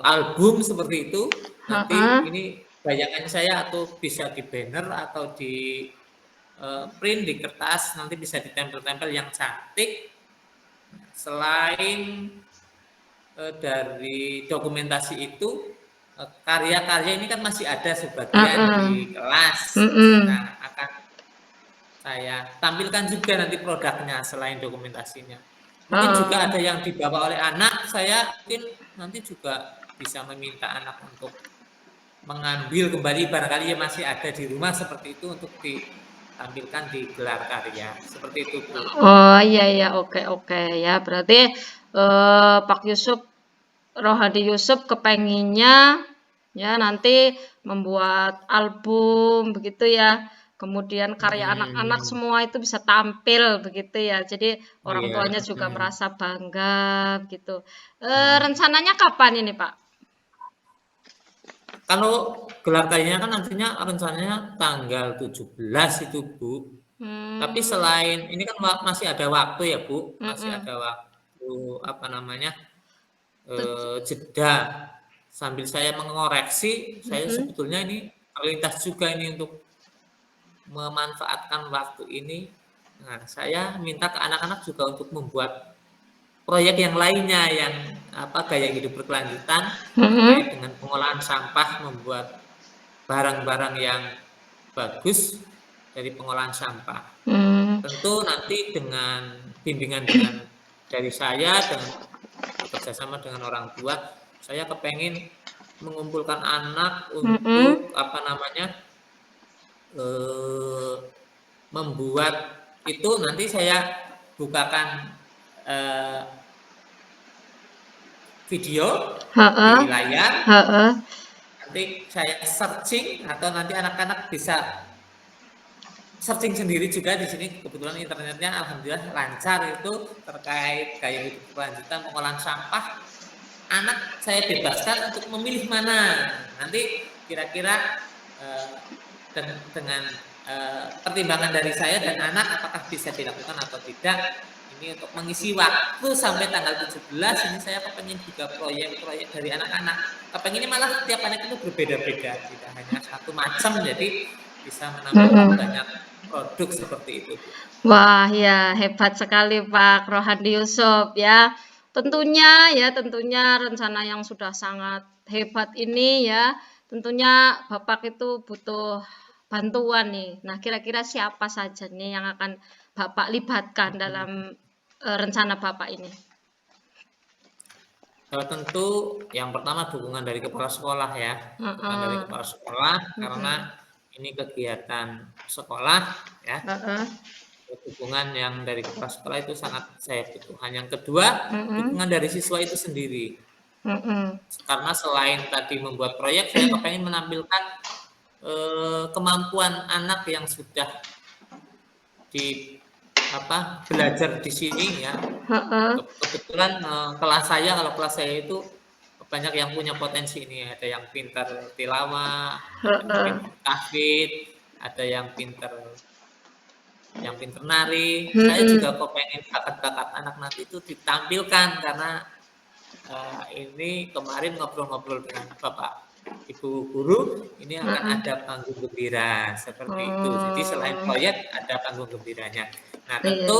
album seperti itu. Heeh. Nanti ini bayangan saya atau bisa di banner atau di print di kertas, nanti bisa ditempel-tempel yang cantik. Selain dari dokumentasi itu, karya-karya ini kan masih ada sebagian Heeh. di kelas. Mm-mm. Nah, akan saya tampilkan juga nanti produknya selain dokumentasinya. Mungkin juga Oh. ada yang dibawa oleh anak, saya mungkin nanti juga bisa meminta anak untuk mengambil kembali, barangkali ya masih ada di rumah seperti itu untuk ditampilkan di gelar karya. Seperti itu, Bu. Oh, iya iya, oke oke ya. Berarti Pak Yusuf Rohadi Yusuf kepenginnya ya nanti membuat album begitu ya. Kemudian karya anak-anak Hmm, semua itu bisa tampil begitu ya. Jadi orang iya. tuanya juga Hmm. merasa bangga gitu. Hmm. Rencananya kapan ini, Pak? Kalau gelar karyanya kan nantinya rencananya tanggal 17 itu, Bu. Tapi Hmm, selain ini kan masih ada waktu ya, Bu. Masih mm-mm. ada waktu apa namanya? Tuj- Jeda sambil saya mengoreksi, saya mm-mm. sebetulnya ini terlintas juga ini untuk memanfaatkan waktu ini. Nah, saya minta ke anak-anak juga untuk membuat proyek yang lainnya yang apa gaya hidup berkelanjutan terkait Mm-mm. dengan pengolahan sampah, membuat barang-barang yang bagus dari pengolahan sampah. Hmm. Tentu nanti dengan bimbingan dengan dari saya dengan bekerja sama dengan orang tua, saya kepengen mengumpulkan anak Mm-mm. untuk apa namanya eh, membuat itu nanti saya bukakan eh, video Ha-ha. di layar, Ha-ha. nanti saya searching atau nanti anak-anak bisa searching sendiri juga di sini. Kebetulan internetnya alhamdulillah lancar itu terkait gaya hidup berkelanjutan pengolahan sampah. Anak saya bebaskan untuk memilih mana. Nanti kira-kira eh, dengan pertimbangan dari saya dan anak apakah bisa dilakukan atau tidak. Ini untuk mengisi waktu sampai tanggal 17 ini saya kepengen juga proyek-proyek dari anak-anak. Kepengen ini malah setiap anak itu berbeda-beda, tidak hanya satu macam, jadi bisa menampilkan Mm-mm. banyak produk seperti itu. Wah, ya hebat sekali Pak Rohadi Yusuf ya. Tentunya rencana yang sudah sangat hebat ini ya, tentunya Bapak itu butuh bantuan nih. Nah, kira-kira siapa saja nih yang akan Bapak libatkan dalam rencana Bapak ini? Tentu yang pertama dukungan dari kepala sekolah ya, dukungan dari Heeh. kepala sekolah karena Mm-mm. ini kegiatan sekolah ya, Heeh. dukungan yang dari kepala sekolah itu sangat saya butuhkan. Yang kedua, Mm-mm. dukungan dari siswa itu sendiri. Mm-mm. Karena selain tadi membuat proyek, saya kepengen menampilkan kemampuan anak yang sudah di apa belajar di sini ya. Heeh. Kebetulan kelas saya kalau kelas saya itu banyak yang punya potensi ini, ada yang pintar tilawah, ada yang Heeh. pintar tahfidz, ada yang pintar nari. Saya juga Mm-mm. kok pengen bakat-bakat anak nanti itu ditampilkan karena ini kemarin ngobrol-ngobrol dengan Bapak Ibu guru, ini akan Mm-mm. ada panggung gembira seperti itu. Jadi selain Oh, proyek ada panggung gembiranya. Nah, iya iya. tentu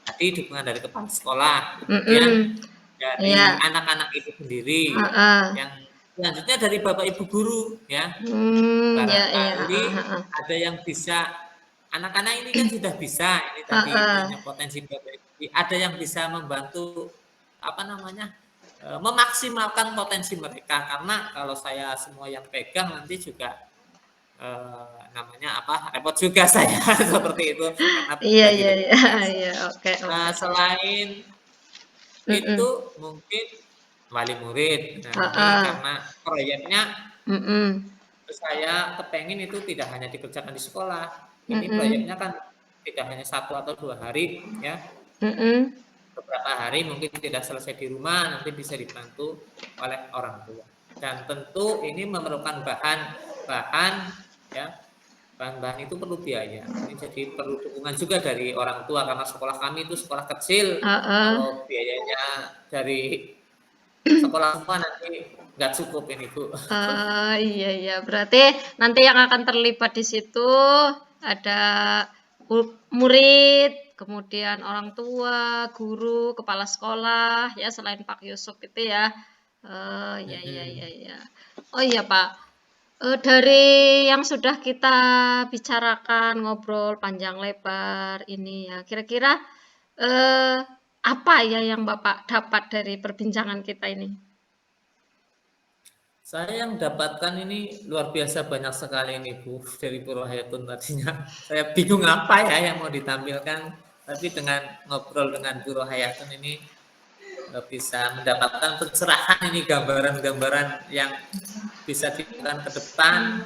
tadi dukungan dari kepala sekolah, kemudian Mm-mm. Iya. dari anak-anak itu sendiri, Heeh. yang selanjutnya dari Bapak Ibu guru ya. Ya iya, Barangkali heeh heeh. ada yang bisa anak-anak ini kan sudah bisa ini tadi Heeh. punya potensi ada yang bisa membantu apa namanya memaksimalkan potensi mereka karena kalau saya semua yang pegang nanti juga namanya apa repot juga saya seperti itu karena Iya bagi iya iya. tugas. Iya, oke oke. Selain itu Mhm. mungkin wali murid. Nah ini Heeh. karena proyeknya Mhm. saya kepengen itu tidak hanya dikerjakan di sekolah. Ini Mhm. proyeknya kan tidak hanya 1 atau 2 hari ya, Mhm. beberapa hari mungkin tidak selesai di rumah, nanti bisa dibantu oleh orang tua. Dan tentu ini memerlukan bahan-bahan ya bahan-bahan itu perlu biaya. Ini jadi perlu dukungan juga dari orang tua karena sekolah kami itu sekolah kecil. Heeh. Kalau biayanya dari sekolah semua nanti nggak cukup ini Bu. Iya iya, berarti nanti yang akan terlibat di situ ada murid, kemudian orang tua, guru, kepala sekolah, ya selain Pak Yusuf itu ya. Ya ya ya ya. Oh iya Pak, dari yang sudah kita bicarakan, ngobrol panjang lebar ini ya, kira-kira apa ya yang Bapak dapat dari perbincangan kita ini? Saya yang dapatkan ini luar biasa banyak sekali ini Bu dari Puro Hayatun tadinya. Saya bingung apa ya yang mau ditampilkan, tapi dengan ngobrol dengan Puro Hayatun ini bisa mendapatkan pencerahan ini gambaran-gambaran yang bisa digunakan ke depan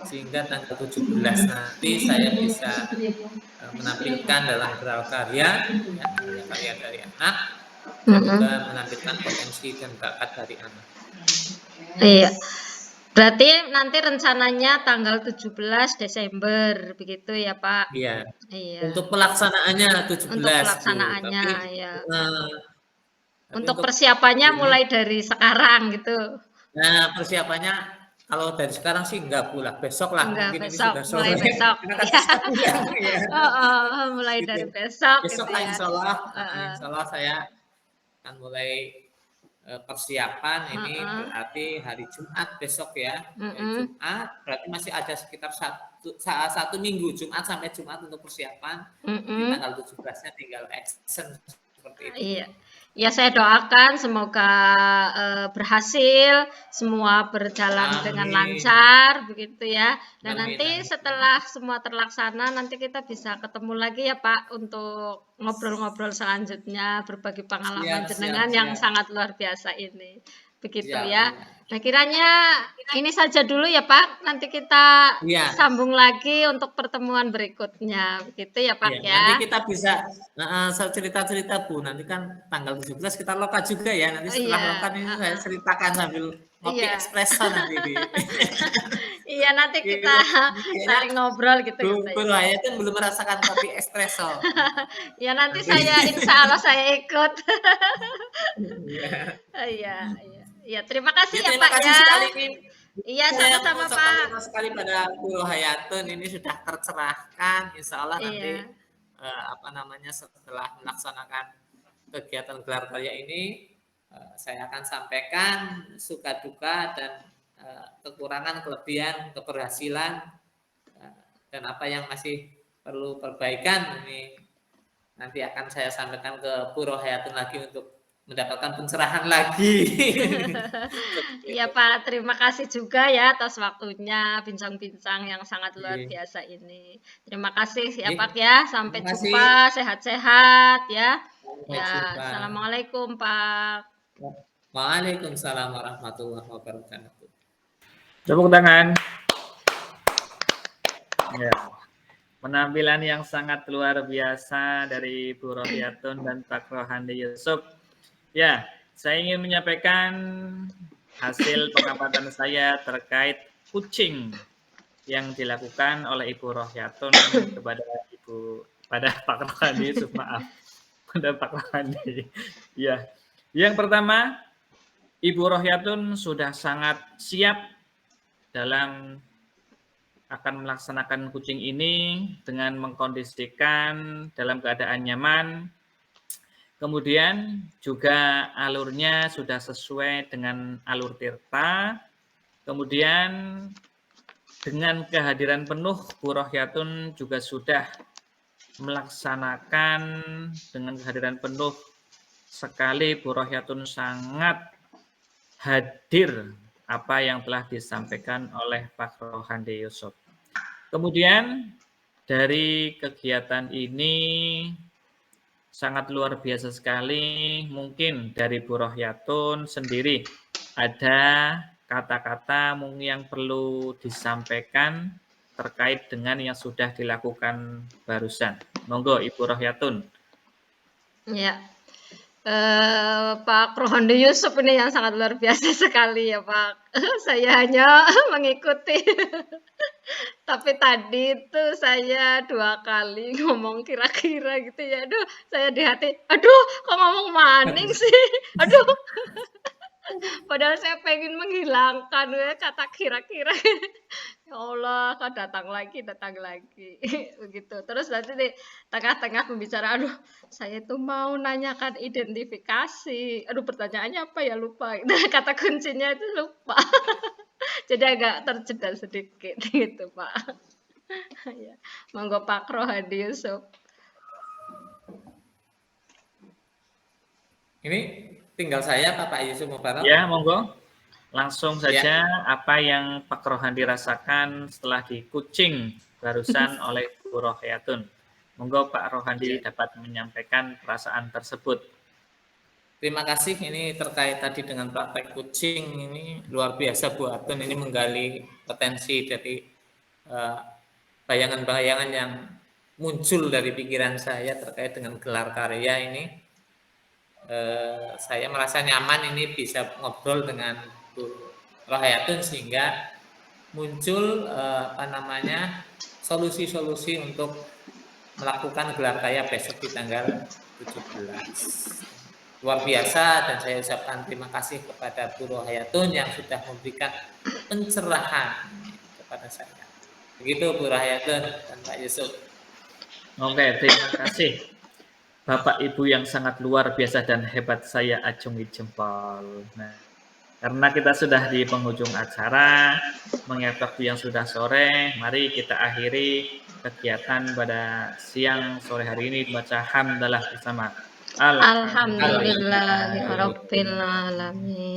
sehingga tanggal 17 nanti saya bisa menampilkan dalam beberapa karya, ya, karya dari anak dan juga menampilkan potensi dan bakat dari anak. Iya. Berarti nanti rencananya tanggal 17 Desember begitu ya, Pak? Iya. Iya. Untuk pelaksanaannya 17 Untuk Bu, pelaksanaannya tapi ya. tapi Untuk untuk persiapannya ini, mulai dari sekarang gitu. nah persiapannya kalau dari sekarang sih enggak pula, besok lah Enggak, mungkin ini besok, sudah mulai sore besok. karena kan Iya. siang ya. Mulai Gitu. dari besok Besok gitu lah ya. Heeh. insya Allah saya akan mulai persiapan ini Heeh. berarti hari Jumat besok ya. Hari Mm-mm. Jumat berarti masih ada sekitar satu minggu Jumat sampai Jumat untuk persiapan. Di Mm-mm. tanggal 17-nya tinggal action seperti itu. Iya. Ya saya doakan semoga berhasil, semua berjalan dengan Amin. lancar begitu ya. Dan Amin, nanti amin. setelah semua terlaksana nanti kita bisa ketemu lagi ya Pak untuk ngobrol-ngobrol selanjutnya, berbagi pengalaman Siap, siap, jenengan yang siap. sangat luar biasa ini. Begitu Siap, ya. iya. Nah, kiranya ini saja dulu ya Pak. Nanti kita Iya, sambung lagi untuk pertemuan berikutnya. Begitu ya iya. Pak Nanti ya. kita bisa cerita-cerita Bu. Nanti kan tanggal 17 kita lokat juga ya. Nanti Oh setelah iya, lokat ini saya ceritakan sambil ngopi iya. espresso nanti di. Iya, nanti kita Gitu. Kayaknya saling ngobrol gitu Bu, ya, Pak Bu ya. Rohaya kan belum merasakan kopi espresso. Ya nanti Nanti. saya insya Allah saya ikut. Iya. Iya, iya. Iya, terima kasih Ya, ya terima Pak kasih ya. sekali nih. Iya, Saya sama-sama mengucapkan Pak. terima sekali pada Bu Rohayatun ini sudah tercerahkan. Insya Allah nanti Iya. setelah melaksanakan kegiatan gelar karya ini saya akan sampaikan suka duka dan kekurangan, kelebihan, keberhasilan dan apa yang masih perlu perbaikan ini nanti akan saya sampaikan ke Bu Rohayatun lagi untuk mendapatkan pencerahan lagi. Iya Pak, terima kasih juga ya atas waktunya bincang-bincang yang sangat luar Oke. biasa ini. Terima kasih ya Oke. Pak ya. Terima Sampai kasih. jumpa, sehat-sehat ya. Sampai Ya, jumpa. assalamualaikum Pak. Waalaikumsalam warahmatullahi wabarakatuh. Tepuk tangan. Ya. Penampilan yang sangat luar biasa dari Bu Rohayatun dan Pak Rohandi Yusuf. Ya, saya ingin menyampaikan hasil pengamatan saya terkait kucing yang dilakukan oleh Ibu Rohayatun pada Pak Rohandi Yusuf, maaf. Pada Pak Rohandi. Ya. Yang pertama, Ibu Rohayatun sudah sangat siap dalam akan melaksanakan kucing ini dengan mengkondisikan dalam keadaan nyaman. Kemudian juga alurnya sudah sesuai dengan alur tirta. Kemudian dengan kehadiran penuh Bu Rohayatun juga sudah melaksanakan dengan kehadiran penuh sekali. Bu Rohayatun sangat hadir apa yang telah disampaikan oleh Pak Rohandi Yusuf. Kemudian dari kegiatan ini sangat luar biasa sekali. Mungkin dari Bu Rohayatun sendiri ada kata-kata yang perlu disampaikan terkait dengan yang sudah dilakukan barusan. Monggo Ibu Rohayatun. Ya. Pak Rohandi Yusuf ini yang sangat luar biasa sekali ya Pak. Saya hanya mengikuti. Tapi tadi itu saya 2 kali ngomong kira-kira gitu ya. Aduh, saya di hati, aduh kok ngomong maning sih. Aduh, padahal saya pengen menghilangkan kata kira-kira. Ya Allah, kok datang lagi, begitu. Terus nanti di tengah-tengah pembicaraan, aduh, saya itu mau nanyakan identifikasi. Aduh, pertanyaannya apa ya, lupa. Nah, kata kuncinya itu lupa. Jadi agak terjeda sedikit gitu, Pak. Ya. Monggo Pak Rohadi Yusuf. Ini tinggal saya Pak Yusuf Mubarak. Ya, monggo. Langsung Ya. saja apa yang Pak Rohandi rasakan setelah dikucing barusan oleh Bu Rohayatun. Monggo Pak Rohandi dapat menyampaikan perasaan tersebut. Terima kasih, ini terkait tadi dengan praktek kucing, ini luar biasa Bu Atun, ini menggali potensi dari bayangan-bayangan yang muncul dari pikiran saya terkait dengan gelar karya ini. Saya merasa nyaman ini bisa ngobrol dengan Bu Rohayatun sehingga muncul solusi-solusi untuk melakukan gelar karya besok di tanggal 17. Luar biasa, dan saya ucapkan terima kasih kepada Bu Rohayatun yang sudah memberikan pencerahan kepada saya. Begitu Bu Rohayatun dan Pak Yusuf. Oke, terima kasih Bapak Ibu yang sangat luar biasa dan hebat, saya acungi jempol. Nah, karena kita sudah di penghujung acara, mengingat waktu yang sudah sore, mari kita akhiri kegiatan pada siang sore hari ini baca hamdalah bersama. Alhamdulillahirabbil alamin.